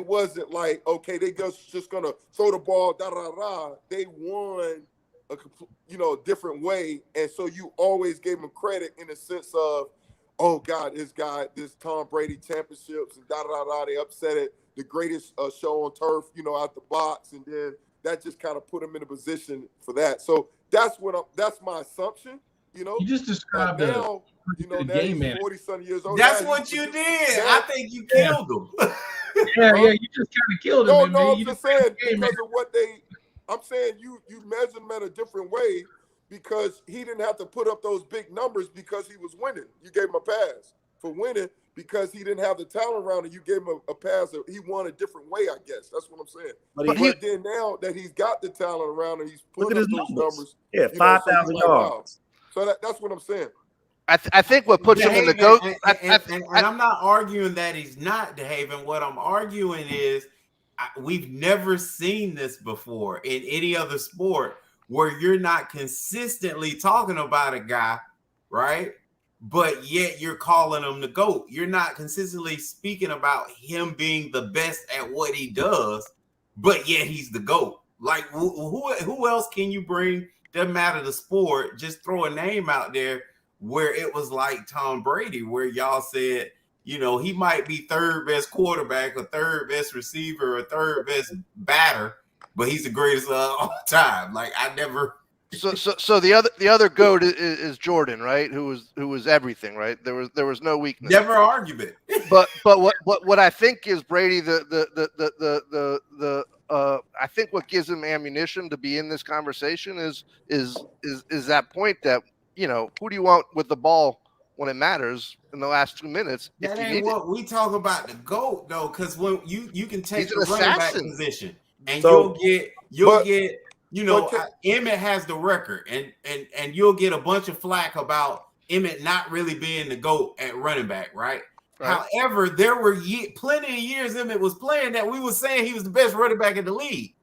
wasn't like okay, they just gonna throw the ball, da da da. They won a different way, and so you always gave them credit in the sense of, oh God, this Tom Brady championships and da da da. They upset it. The greatest show on turf, out the box, and then that just kind of put him in a position for that. So that's my assumption. You just described now, the now game he's man. 40-some years old. That's Now what you did. now- I think you killed him. Yeah, you just kind of killed him. No, you I'm just saying game man. because of what I'm saying you measure him at a different way because he didn't have to put up those big numbers because he was winning. You gave him a pass for winning because he didn't have the talent around him. You gave him a pass. He won a different way, I guess. That's what I'm saying. But then now that he's got the talent around him, he's putting up those numbers. Yeah, 5,000 yards. So that's what I'm saying. I think what puts him in the GOAT. And I'm not arguing that he's not DeHaven. What I'm arguing is we've never seen this before in any other sport where you're not consistently talking about a guy, right? But yet you're calling him the GOAT. You're not consistently speaking about him being the best at what he does, but yet he's the GOAT. Like who else can you bring? Doesn't matter the sport. Just throw a name out there where it was like Tom Brady, where y'all said, he might be third best quarterback or third best receiver or third best batter, but he's the greatest of all time. Like I never. So the other GOAT is Jordan, right? Who was everything, right? There was no weakness. Never argument. But what I think is Brady I think what gives him ammunition to be in this conversation is that point that who do you want with the ball when it matters in the last 2 minutes? That ain't what we talk about the GOAT though, because when you can take He's the an running back assassin. position and So- you'll get Emmett has the record and you'll get a bunch of flack about Emmett not really being the GOAT at running back, right? However, there were plenty of years Emmett was playing that we were saying he was the best running back in the league.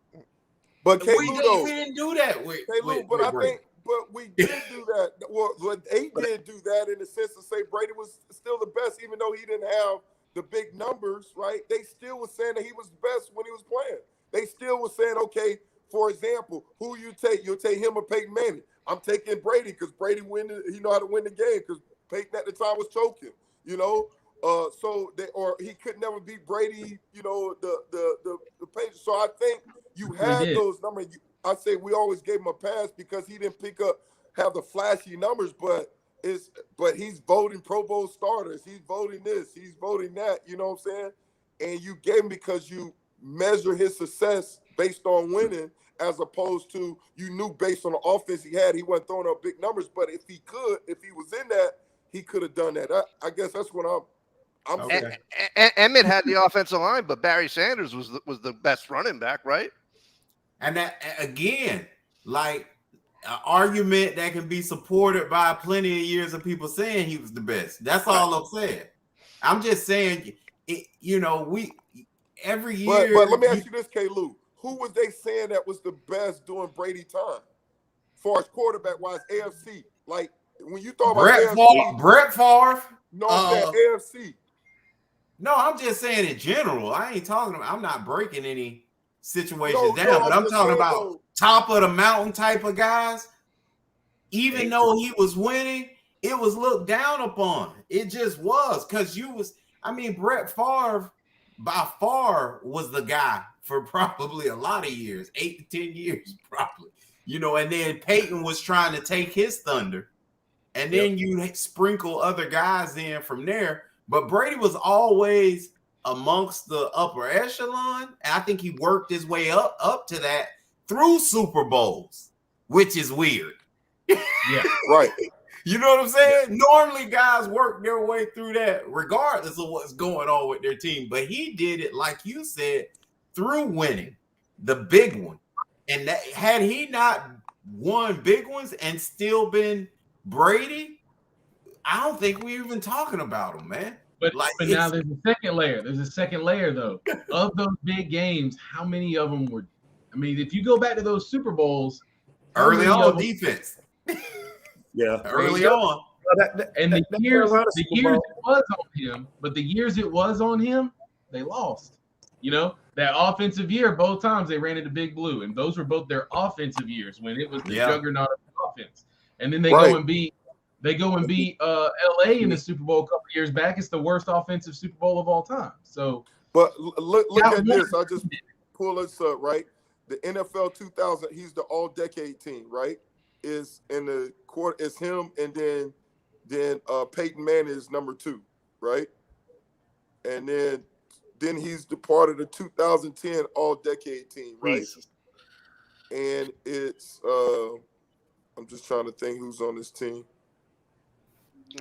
But We didn't do that with Brady. But we did do that. Well, they did do that in the sense to say Brady was still the best, even though he didn't have the big numbers, right? They still was saying that he was the best when he was playing. They still was saying, okay, for example, who you take? You'll take him or Peyton Manning. I'm taking Brady because Brady he know how to win the game because Peyton at the time was choking, or he could never beat Brady, the Patriots. So I think you had those numbers. I say we always gave him a pass because he didn't have the flashy numbers, but he's voting Pro Bowl starters. He's voting this. He's voting that. You know what I'm saying? And you gave him because you measure his success based on winning, as opposed to you knew based on the offense he had, he wasn't throwing up big numbers. But if he was in that, he could have done that. I guess that's what I'm saying. Emmett had the offensive line, but Barry Sanders was the best running back, right? And that again, like an argument that can be supported by plenty of years of people saying he was the best. That's all I'm saying. I'm just saying, we every year. But let me ask you this, K-Lou. Who was they saying that was the best during Brady time? As far as quarterback wise, AFC. Like when you thought about AFC, Brett Favre. No, I'm saying AFC. No, I'm just saying in general. I'm not breaking any situations down, but I'm talking about top of the mountain type of guys. Even though he was winning, it was looked down upon. It just was because Brett Favre by far was the guy for probably a lot of years, 8 to 10 years, probably. And then Peyton was trying to take his thunder, and then you sprinkle other guys in from there. But Brady was always amongst the upper echelon, and I think he worked his way up to that through Super Bowls, which is weird. Yeah, Right. You know what I'm saying? Normally, guys work their way through that regardless of what's going on with their team. But he did it, like you said, through winning the big one. And that, had he not won big ones and still been Brady, I don't think we're even talking about him, man. but Like, but now there's a second layer. There's a second layer though. Of those big games, how many of them were? I mean, if you go back to those Super Bowls, how early many of on them- defense. Yeah. Early on. and the That- years, a lot of the Super years Bowl. it was on him, but the years it was on him, they lost. You know, that offensive year, both times they ran into Big Blue, and those were both their offensive years when it was the Yeah. juggernaut of the offense. And then they Right. go and beat LA in the Super Bowl a couple years back. It's the worst offensive Super Bowl of all time. So, But look Yeah, at this. I just pull this up, right? The NFL 2000, he's the all-decade team, right? Is in the court, it's him, and then Peyton Manning is number 2, right? And then he's the part of the 2010 all-decade team, right? Jesus. And it's I'm just trying to think who's on this team.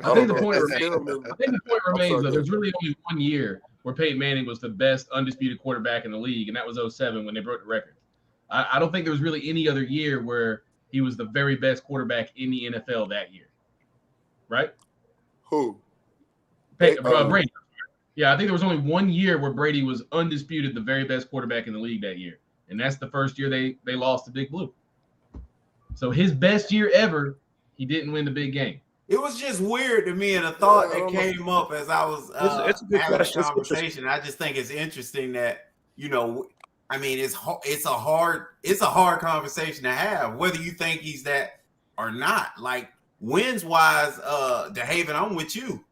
I think the don't know. point It's remains. him and- I think the point remains sorry, though. go There's really only one year where Peyton Manning was the best undisputed quarterback in the league, and that was 2007 when they broke the record. I don't think there was really any other year where he was the very best quarterback in the NFL that year. Right? Who? Brady. Yeah, I think there was only one year where Brady was undisputed the very best quarterback in the league that year. And that's the first year they lost to Big Blue. So his best year ever, he didn't win the big game. It was just weird to me, and a thought I that don't know. came up as I was It's a good having question. a It's conversation. I just think it's interesting that, you know, I mean, it's a hard conversation to have, whether you think he's that or not. Like, wins wise, DeHaven, I'm with you.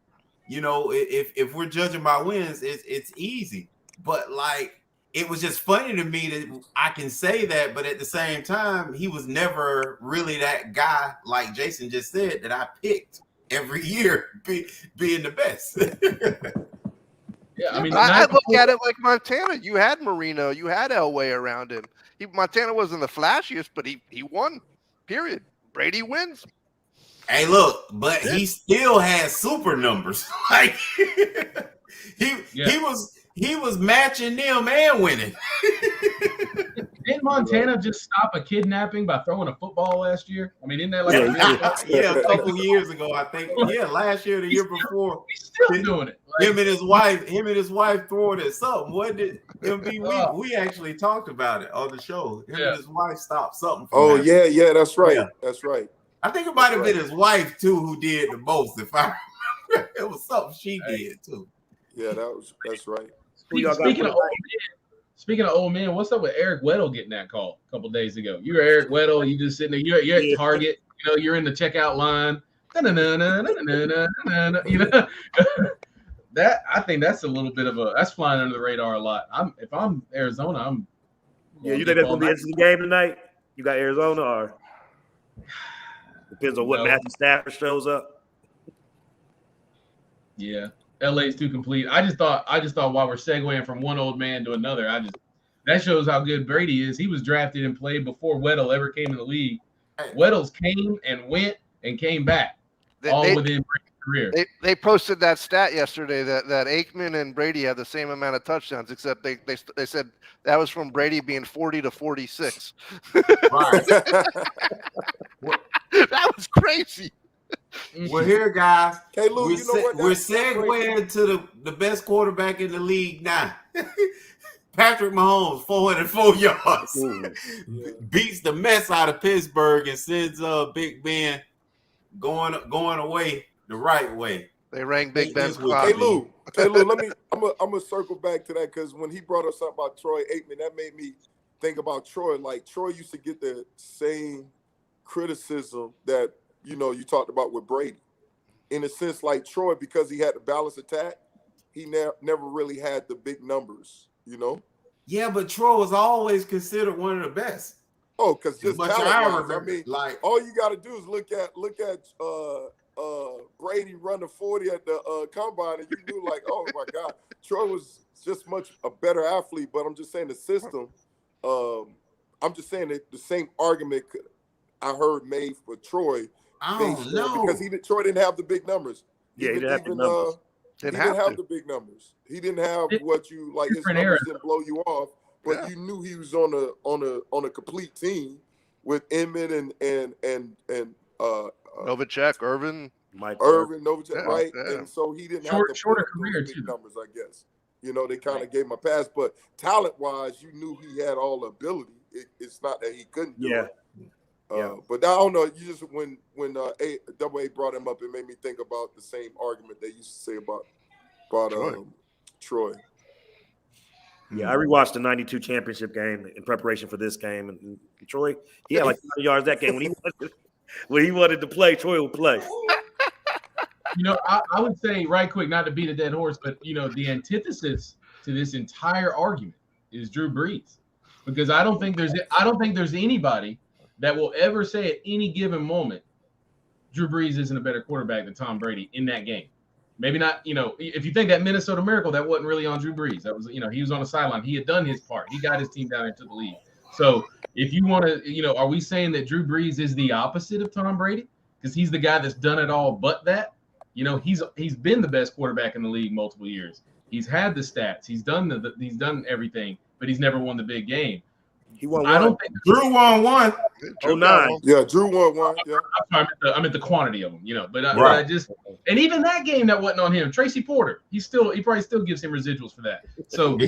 You know, if we're judging by wins, it's easy. But like, it was just funny to me that I can say that, but at the same time, he was never really that guy, like Jason just said, that I picked every year being the best. Yeah, I mean, I look at it like Montana. You had Marino, you had Elway around him. Montana wasn't the flashiest, but he won. Period. Brady wins. Hey, look, but he still has super numbers. Like he was matching them and winning. Didn't Montana just stop a kidnapping by throwing a football last year? I mean, isn't that like Yeah, a couple years ago, I think. Yeah, last year, the year before. He's still doing it. Like, Him and his wife throwing it something. What did MB? We actually talked about it on the show. Him and his wife stopped something. Oh that. yeah, that's right. Yeah. That's right. I think it might have been his wife too who did the most. If I remember, it was something she did too. Yeah, that's right. Speaking of old men, what's up with Eric Weddle getting that call a couple days ago? You're Eric Weddle. You just sitting there. You're at Target. You know, you're in the checkout line. You know, that I think that's a little bit of that's flying under the radar a lot. If I'm Arizona, Yeah, you think that's gonna be the game tonight? You got Arizona, or depends on what Matthew Stafford shows up. Yeah, LA's too complete. I just thought while we're segueing from one old man to another, that shows how good Brady is. He was drafted and played before Weddle ever came in the league. Weddle's came and went and came back, within Brady's career. They posted that stat yesterday that Aikman and Brady had the same amount of touchdowns, except they said that was from Brady being 40 to 46. Right. That was crazy. Well, here, guys, Hey, Lou, you know what? we're segueing to the best quarterback in the league now. Patrick Mahomes, 404 yards, beats the mess out of Pittsburgh and sends Big Ben going away the right way. They rang Big Ben's Hey, clock. Hey Lou, I'm gonna circle back to that because when he brought us up about Troy Aikman, that made me think about Troy. Like Troy used to get the same criticism that you talked about with Brady. In a sense, like Troy, because he had the balanced attack, he never really had the big numbers. Yeah, but Troy was always considered one of the best. Oh, because just But I talent-wise, remember, I mean, like, all you got to do is look at Brady run the 40 at the combine, and you knew like, oh my God, Troy was just much a better athlete. But I'm just saying the system. I'm just saying that the same argument I heard made for Troy. I don't know because Troy didn't have the big numbers. Yeah, he didn't have the numbers. He didn't have the big numbers. He didn't have what you like. His numbers didn't blow you off, but you knew he was on a complete team with Emmett and Novacek, Irvin, Novacek, right? Yeah. And so he didn't have the shorter career big too. numbers, I guess. You know, they kind of gave him a pass, but talent-wise, you knew he had all the ability. It's not that he couldn't do it. But I don't know. You just when Double A brought him up, it made me think about the same argument they used to say about Troy. Yeah, I rewatched the '92 championship game in preparation for this game, and Troy, he had like 100 yards that game. When he wanted to play, Troy would play. I would say right quick, not to beat a dead horse, but the antithesis to this entire argument is Drew Brees, because I don't think there's anybody that will ever say at any given moment Drew Brees isn't a better quarterback than Tom Brady in that game. Maybe not, if you think that Minnesota Miracle, that wasn't really on Drew Brees. That was, he was on the sideline. He had done his part. He got his team down into the league. So if you want to, are we saying that Drew Brees is the opposite of Tom Brady? Because he's the guy that's done it all but that. He's been the best quarterback in the league multiple years. He's had the stats. He's done everything, but he's never won the big game. He won one. I don't think Drew won one. 09. Yeah, Drew won one. Yeah. I'm at the quantity of them, but Right. I just, and even that game that wasn't on him, Tracy Porter, he probably still gives him residuals for that. So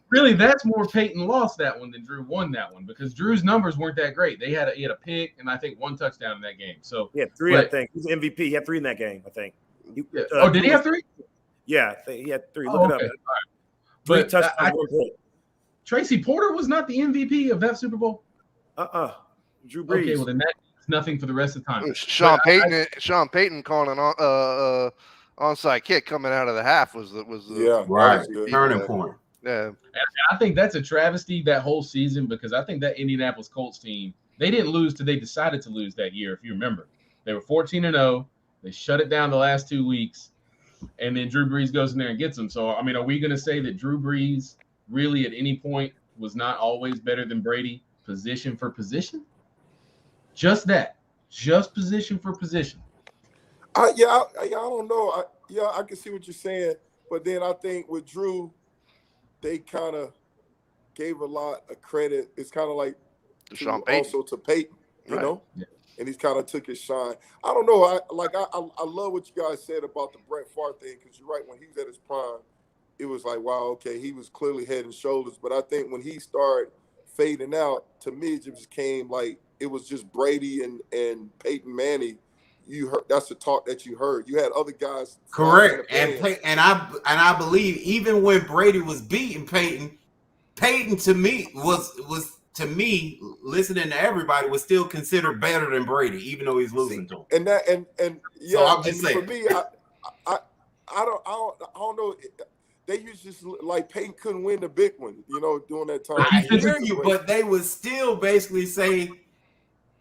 really, that's more Peyton lost that one than Drew won that one, because Drew's numbers weren't that great. He had a pick and I think one touchdown in that game. So he had 3, I think. He's MVP. He had 3 in that game, I think. Did he have 3? Yeah, he had 3. Look it up. Okay. All right. 3 But touchdowns. Tracy Porter was not the MVP of that Super Bowl. Drew Brees. Okay, well then that's nothing for the rest of the time. Sean Payton calling an onside kick coming out of the half was the right turning point. Yeah, and I think that's a travesty that whole season, because I think that Indianapolis Colts team, they didn't lose till they decided to lose that year. If you remember, they were 14-0. They shut it down the last 2 weeks, and then Drew Brees goes in there and gets them. So I mean, are we going to say that Drew Brees really at any point was not always better than Brady, position for position? Just position for position. I don't know. I can see what you're saying, but then I think with Drew, they kind of gave a lot of credit. It's kind of like also to Peyton, you know, and he's kind of took his shine. I don't know. I love what you guys said about the Brett Favre thing, because you're right. When he was at his prime, it was like, wow, okay, he was clearly head and shoulders. But I think when he started fading out, to me, it just came like it was just Brady and Peyton Manning. You heard that's the talk that you heard. You had other guys. Correct. And I believe even when Brady was beating Peyton to me was to me, listening to everybody, was still considered better than Brady, even though he's losing to him. And yeah, so I'm just saying. For me, I don't know. They used to just like Peyton couldn't win the big one, during that time. I hear you, but they would still basically say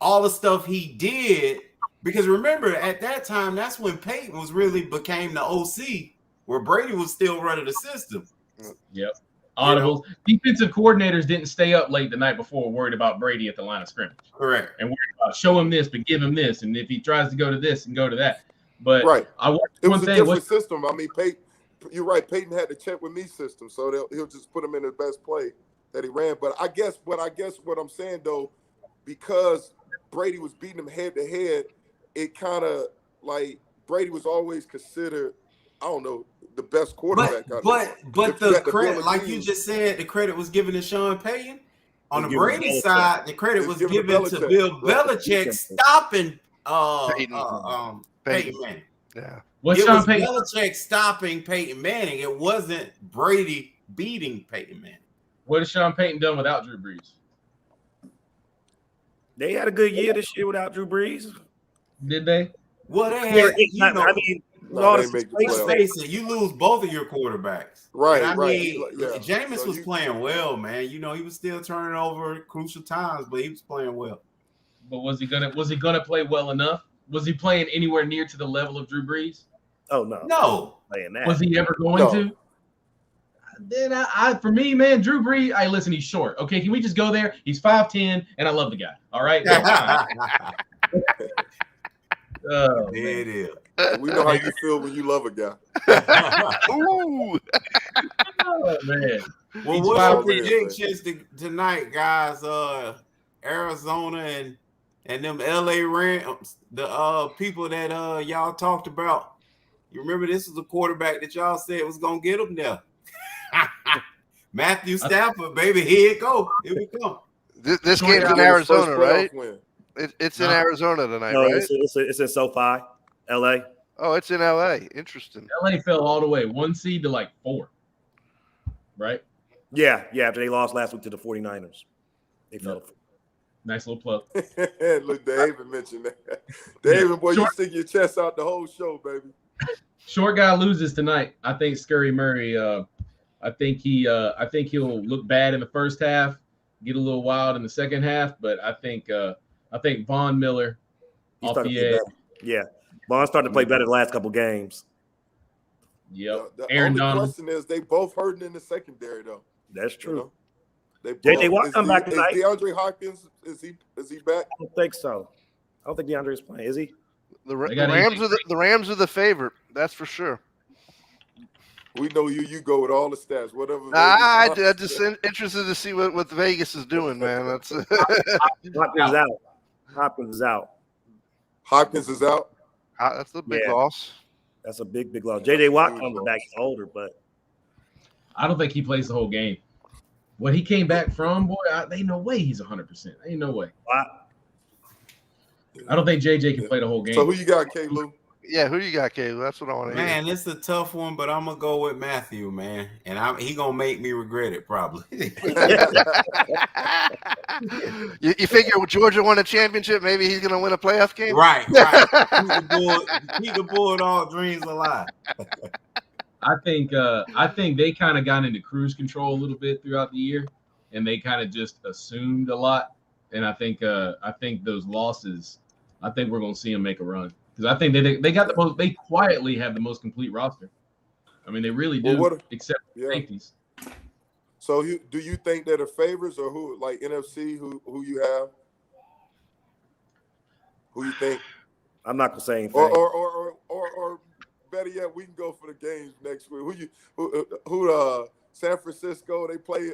all the stuff he did, because remember at that time, that's when Peyton really became the OC, where Brady was still running the system. Yep. Audibles. Defensive coordinators didn't stay up late the night before worried about Brady at the line of scrimmage. Correct. And worried about show him this, but give him this, and if he tries to go to this and go to that. But it was a different system. I mean, Peyton. You're right. Peyton had the check with me system, so he'll just put him in the best play that he ran. But I guess what I'm saying though, because Brady was beating him head to head, it kind of like Brady was always considered, I don't know, the best quarterback. But the credit, like you just said, the credit was given to Sean Payton. On the Brady side, the credit was given to Bill Belichick stopping Peyton Manning. Yeah. It was Belichick stopping Peyton Manning. It wasn't Brady beating Peyton Manning. What has Sean Payton done without Drew Brees? They had a good year this year without Drew Brees. Did they? Well, they had. Let's face it, you lose both of your quarterbacks. Right, Jameis was playing well, man. He was still turning over crucial times, but he was playing well. But was he gonna play well enough Was he playing anywhere near to the level of Drew Brees? Oh no, No. playing that. Was he ever going No. to? Then I for me, man, Drew Brees. Listen, he's short. Okay, can we just go there? He's 5'10", and I love the guy. All right. Oh, There it is. We know how you feel when you love a guy. Ooh. oh, man. Well, He's what's five your man. predictions tonight, guys? Arizona and them LA Rams, the people that y'all talked about. You remember this is the quarterback that y'all said was gonna get him there. Matthew Stafford, baby, here it go. Here we come. This Short game's in guy His first Arizona, playoff right? win. It's in No. Arizona tonight, No, right? it's in SoFi, LA. Oh, it's in LA. Interesting. LA fell all the way, 1 seed to like 4. Right? Yeah. After they lost last week to the 49ers, they fell. Yep. Nice little plug. Look, David mentioned that. David, boy, you Short- stick your chest out the whole show, baby. Short guy loses tonight. I think Scurry Murray. I think he'll look bad in the first half, get a little wild in the second half, but I think Von Miller He's off starting the to play edge. better. Yeah, Vaughn's starting to play better the last couple games. Yep. The Aaron only Donald. question is they both hurting in the secondary, though. That's You true. know? They J.J. both- Watt is come back is tonight? DeAndre Hopkins, is he back? I don't think so. I don't think DeAndre is playing. Is he? The They got Rams AJ are the Rams are the favorite. That's for sure. We know you go with all the stats, whatever. I'm Vegas- just interested to see what Vegas is doing, man. That's Hopkins is out. Hopkins is out. Hopkins is out. that's the big Yeah. loss. That's a big loss. J.J. Watt Huge comes loss. back. He's older, but I don't think he plays the whole game. What he came back from, boy, ain't no way he's 100%. Ain't no way. Watt, I don't think JJ can play the whole game. So who you got, K. Lou? Yeah, who you got, Caleb? That's what I want to hear. Man, it's a tough one, but I'm gonna go with Matthew, man, and he gonna make me regret it probably. You figure with Georgia won a championship, maybe he's going to win a playoff game? right. Keep the Bulldog dreams alive. I think they kind of got into cruise control a little bit throughout the year, and they kind of just assumed a lot. And I think those losses, I think we're gonna see them make a run because I think they quietly have the most complete roster. I mean, they really do, Well, except Yeah. safeties. So do you think they're the favorites or who, like NFC, who you have? Who you think? I'm not gonna say anything. Or better yet, we can go for the games next week. Who San Francisco, they play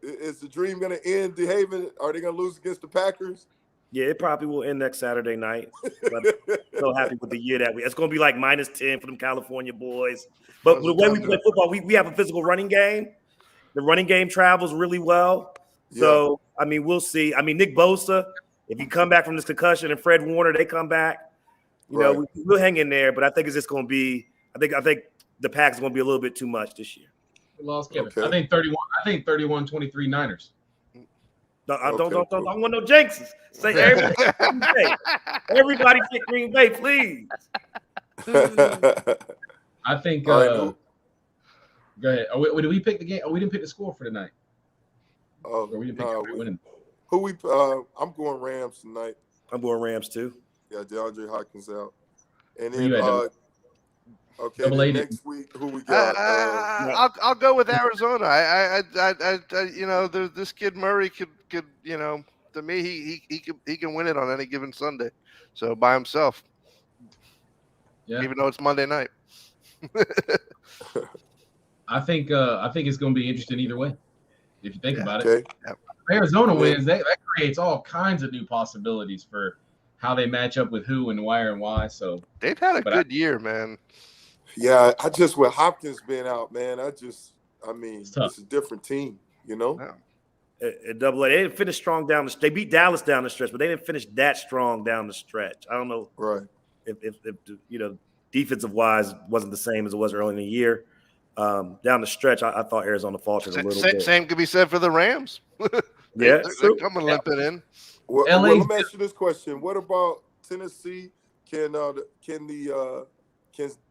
is the dream gonna end DeHaven? Are they gonna lose against the Packers? Yeah, it probably will end next Saturday night. But so happy with the year that it's going to be like -10 for them California boys. But the way we play football, we have a physical running game. The running game travels really well. So, I mean, we'll see. I mean, Nick Bosa, if you come back from this concussion, and Fred Warner, they come back. You know, we'll hang in there. But I think it's just going to be. I think the Pack's going to be a little bit too much this year. We lost Kevin. Okay. I think 31-23 Niners. No, I don't Okay, want no jinxes. Say everybody, Green Bay. Everybody pick Green Bay, please. I think. All right, who- Go ahead. Did we pick the game? Oh, we didn't pick the score for tonight. Oh, Or we didn't pick no, every winning. who we? I'm going Rams tonight. I'm going Rams too. Yeah, DeAndre Hopkins out, and Who you then at, okay, Double then A next week who we got? I'll go with Arizona. I this kid Murray could to me he can win it on any given Sunday. So by himself, Yeah. even though it's Monday night. I think it's going to be interesting either way. If you think about it, Okay, if Arizona Yeah. wins, that creates all kinds of new possibilities for how they match up with who and where and why. So They've had a But good year, man. yeah, I just with Hopkins being out, man, I mean, It's tough. it's a different team, you know. Yeah. At Double A, they didn't finish strong down the. They beat Dallas down the stretch, but they didn't finish that strong down the stretch. I don't know Right. if defensive wise wasn't the same as it was early in the year. Down the stretch, I thought Arizona faltered a little bit. Same could be said for the Rams. Yeah, they're true. coming limping in. Well, LA let me ask you this question: what about Tennessee? Can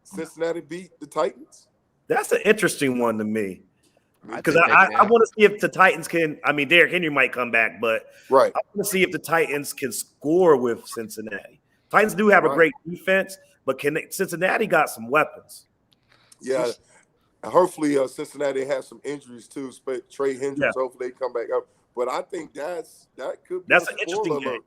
Cincinnati beat the Titans? That's an interesting one to me because think they I can. want to see if the Titans can. I mean, Derrick Henry might come back, but Right. I want to see if the Titans can score with Cincinnati Titans do have a Right. great defense, but Cincinnati got some weapons. Yeah. Hopefully, Cincinnati has some injuries too. Trey Hendricks, Yeah. hopefully they come back up. But I think that could be That's a an interesting spoiler game.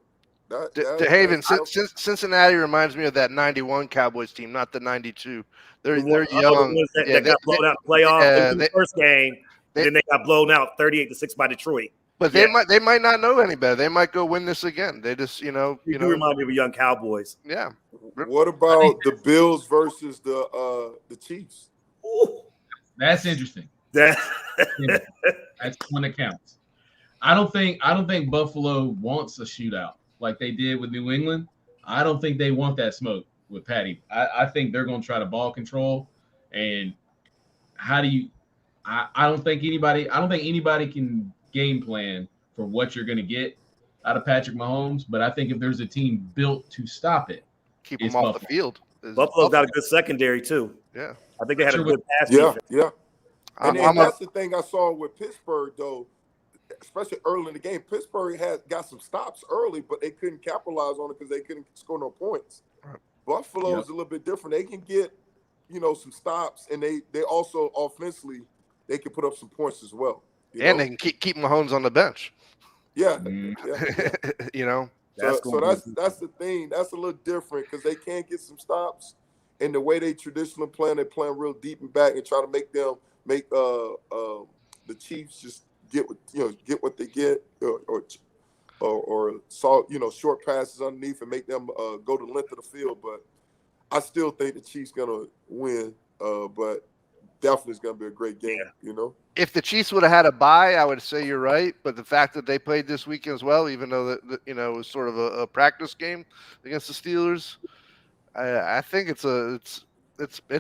alert. DeHaven, that's- Cincinnati reminds me of that '91 Cowboys team, not the '92. They're The young. ones that, Yeah, that got blown out in the playoff. yeah, They won the first game, they- and then they got blown out 38-6 by Detroit. But Yeah. they might not know any better. They might go win this again. They just You do remind me of young Cowboys. yeah. What about the Bills versus the Chiefs? Ooh. That's interesting. That That's one that counts. I don't think Buffalo wants a shootout like they did with New England. I don't think they want that smoke with Patty. I think they're going to try to ball control. And how do you? I don't think anybody can game plan for what you're going to get out of Patrick Mahomes. But I think if there's a team built to stop it, Keep it's them off Buffalo. the field. Buffalo got a good secondary too. Yeah. I think they had a Sure good pass Yeah, defense. yeah. And I'm that's the thing I saw with Pittsburgh, though, especially early in the game. Pittsburgh got some stops early, but they couldn't capitalize on it because they couldn't score no points. Right. Buffalo is a little bit different. They can get, some stops, and they also offensively they can put up some points as well. and they can keep Mahomes on the bench. yeah, Mm. yeah. That's the thing. That's a little different because they can get some stops, and the way they traditionally play, they're playing real deep and back and try to make the Chiefs just get what they get or short passes underneath and make them go the length of the field. But I still think the Chiefs gonna win. But definitely it's gonna be a great game. If the Chiefs would have had a bye, I would say you're right. But the fact that they played this weekend as well, even though it was sort of a practice game against the Steelers, I think it's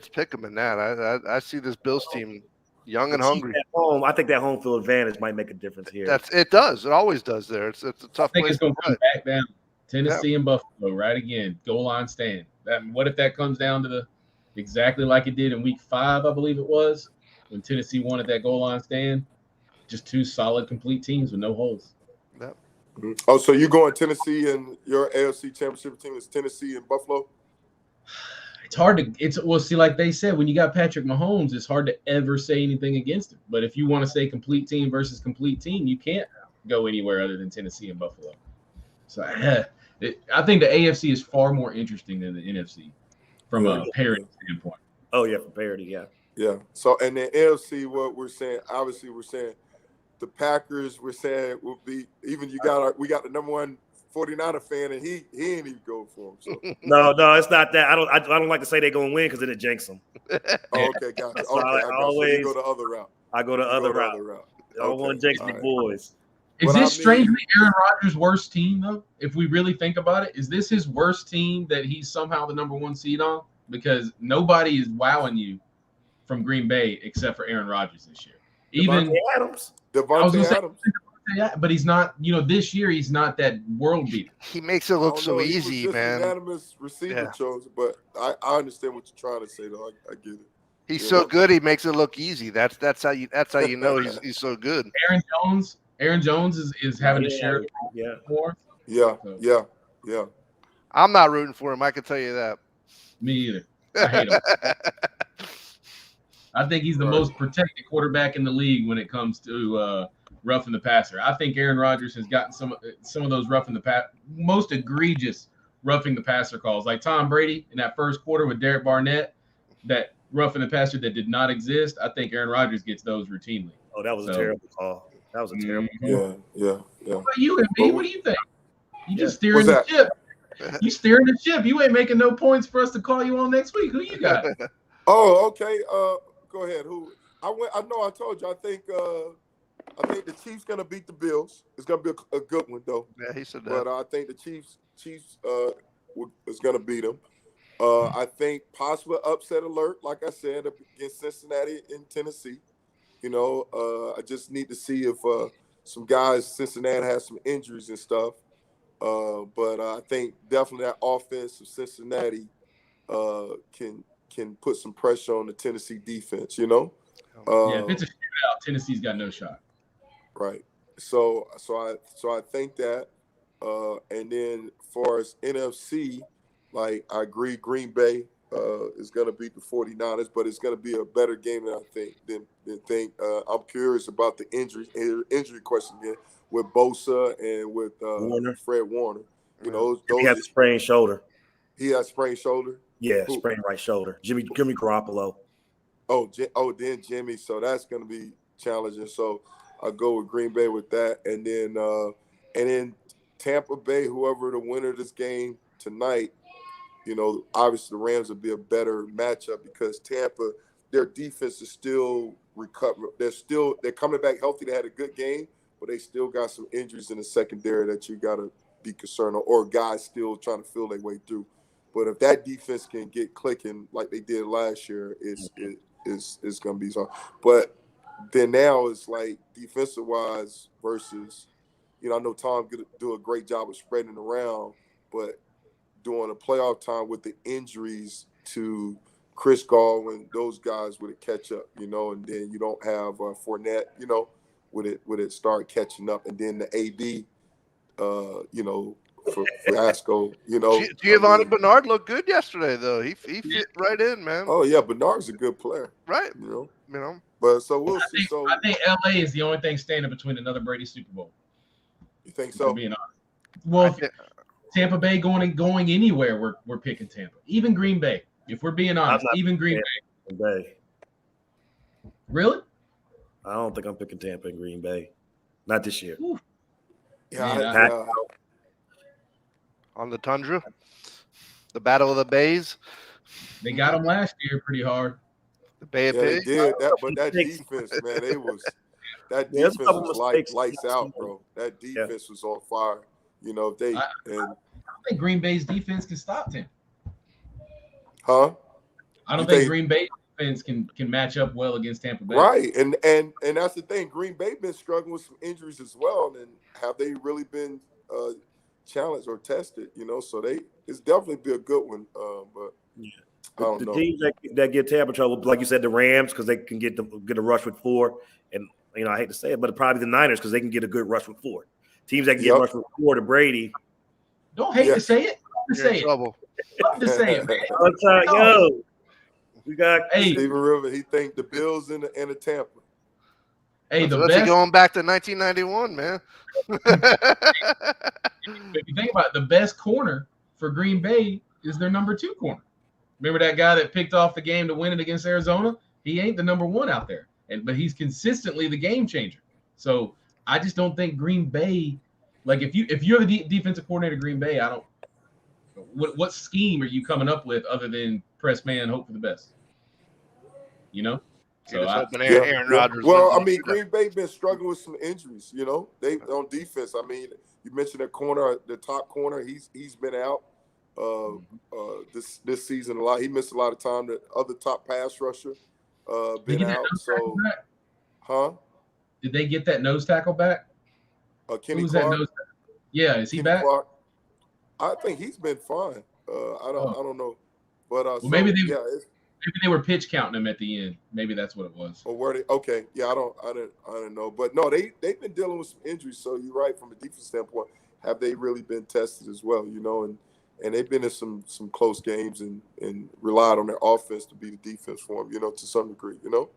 pick 'em in that. I see this Bills team young and hungry. At home, I think that home field advantage might make a difference here. It does. It always does there. It's a tough I think place it's going to to come play. back down. Tennessee and Buffalo, right again. Goal line stand. What if that comes down to exactly like it did in Week 5, I believe it was, when Tennessee won at that goal line stand? Just two solid, complete teams with no holes. Yep. Oh, so you going Tennessee and your AFC Championship team is Tennessee and Buffalo? It's hard to see, like they said, when you got Patrick Mahomes, it's hard to ever say anything against him. But if you want to say complete team versus complete team, you can't go anywhere other than Tennessee and Buffalo. So I think the AFC is far more interesting than the NFC from a parity standpoint. Oh yeah, for parity, yeah. Yeah. So and the AFC, what we're saying, obviously we're saying the Packers, we're saying will be even we got the number one 49er fan, and he ain't even go for him. So. No, it's not that. I don't like to say they're gonna win because then it jinx them. Oh, okay, got it. So Okay, I I got always- so you go the other route. I go the other route. I don't want to jinx all the right. boys. Is But this I mean- strangely Aaron Rodgers' worst team, though? If we really think about it, is this his worst team that he's somehow the number one seed on? Because nobody is wowing you from Green Bay except for Aaron Rodgers this year. Even Devontae Adams. I was gonna Devontae say- Adams. yeah, but he's not. This year he's not that world beater. He makes it I look don't so know, he was easy, just man. Unanimous receiver Yeah. chose, but I understand what you're trying to say, though. I get it. He's Yeah. so good. He makes it look easy. That's how you know he's so good. Aaron Jones is having to share Yeah. more. Yeah. I'm not rooting for him. I can tell you that. Me either. I hate him. I think he's the most protected quarterback in the league when it comes to roughing the passer. I think Aaron Rodgers has gotten some of those most egregious roughing the passer calls, like Tom Brady in that first quarter with Derek Barnett, that roughing the passer that did not exist. I think Aaron Rodgers gets those routinely. Oh, that was a So- terrible call. That was a terrible call. Yeah. What about you, MB? What do you think? You just steering What's the ship. You steering the ship. You ain't making no points for us to call you on next week. Who you got? Oh, okay. Go ahead. Who? I know. I told you. I think the Chiefs gonna beat the Bills. It's gonna be a good one though. Yeah, he said that. But I think the Chiefs is gonna beat them. I think possible upset alert, like I said, against Cincinnati and Tennessee. I just need to see if some guys Cincinnati has some injuries and stuff. But I think definitely that offense of Cincinnati can put some pressure on the Tennessee defense. Yeah, if it's a shootout, Tennessee's got no shot. Right. So I think that, and then as far as NFC, Like, I agree, Green Bay is going to beat the 49ers, but it's going to be a better game than I think. I'm curious about the injury question again with Bosa and with Warner. Fred Warner. You know, He has a sprained shoulder. He has sprained shoulder. Yeah, sprained right shoulder. Jimmy Garoppolo. Then Jimmy. So that's going to be challenging. So I'll go with Green Bay with that, and then Tampa Bay. Whoever the winner of this game tonight, you know, obviously the Rams would be a better matchup because Tampa, their defense is still recovering. They're coming back healthy. They had a good game, but they still got some injuries in the secondary that you got to be concerned of, or guys still trying to feel their way through. But if that defense can get clicking like they did last year, it's going to be so. But then now it's like defensive wise versus, you know, I know Tom could do a great job of spreading around, but during a playoff time with the injuries to Chris Godwin, those guys would it catch up, you know, and then you don't have Fournette, you know, would it start catching up, and then the AB, you know, for Asco, you know. Giovanni Bernard looked good yesterday, though. He fit right in, man. Oh yeah, Bernard's a good player, right? You know. But so we'll see. I think LA is the only thing standing between another Brady Super Bowl. You think so? Being honest. Well, Tampa Bay going anywhere, we're picking Tampa. Even Green Bay, if we're being honest, even Green Bay. Really? I don't think I'm picking Tampa and Green Bay. Not this year. Ooh. Yeah. On the tundra, the Battle of the Bays. They got them last year pretty hard. The Bay of Pigs. They did that, but that defense, man, that defense was lights out, bro. That defense was on fire. You know, I don't think Green Bay's defense can stop them. Huh? I don't think Green Bay defense can match up well against Tampa Bay. Right, and that's the thing. Green Bay been struggling with some injuries as well, and have they really been challenged or tested? You know, so it's definitely be a good one. But I don't know. The teams that get Tampa trouble, like you said, the Rams because they can get a rush with 4, and you know I hate to say it, but probably the Niners because they can get a good rush with 4. Teams that can get rush with 4 to Brady. Don't hate to say it. Say it. Trouble. Just say it, man. Yo, we got Steven River. He think the Bills and the Tampa. Hey, going back to 1991, man. If you think about it, the best corner for Green Bay is their number 2 corner. Remember that guy that picked off the game to win it against Arizona? He ain't the number 1 out there, but he's consistently the game changer. So I just don't think Green Bay, like if you're the defensive coordinator of Green Bay, I don't. What scheme are you coming up with other than press man, hope for the best? You know. So Aaron Rodgers. Well, I mean, Green Bay been struggling with some injuries. You know, they on defense. I mean, you mentioned that corner, the top corner. He's been out this season a lot. He missed a lot of time. The other top pass rusher been out. So, huh? Did they get that nose tackle back? Kenny Who's Clark. that nose tackle? Yeah, is he Kenny back? Clark. I think he's been fine. I don't know, but well, maybe they were pitch counting him at the end. Maybe that's what it was. Or were they? Okay, yeah, I didn't know, but no, they've been dealing with some injuries. So you're right from a defense standpoint. Have they really been tested as well? You know, and they've been in some close games and relied on their offense to be the defense for them. You know, to some degree. You know.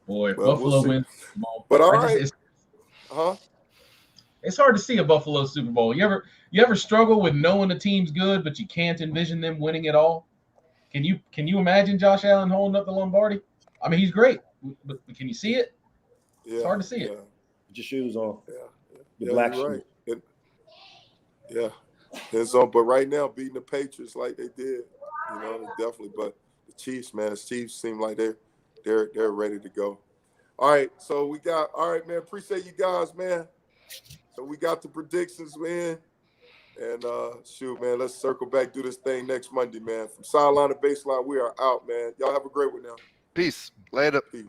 Boy, Buffalo wins. But all right, It's hard to see a Buffalo Super Bowl. You ever struggle with knowing the team's good, but you can't envision them winning it all? Can you imagine Josh Allen holding up the Lombardi? I mean, he's great, but can you see it? Yeah, it's hard to see it. Put your shoes on. Yeah, black you're shoes. Right. And so, but right now, beating the Patriots like they did, you know, definitely. But the Chiefs, man, the Chiefs seem like they're ready to go. All right, so all right, man. Appreciate you guys, man. So we got the predictions in. And shoot, man, let's circle back, do this thing next Monday, man. From sideline to baseline, we are out, man. Y'all have a great one now. Peace. Later. Peace.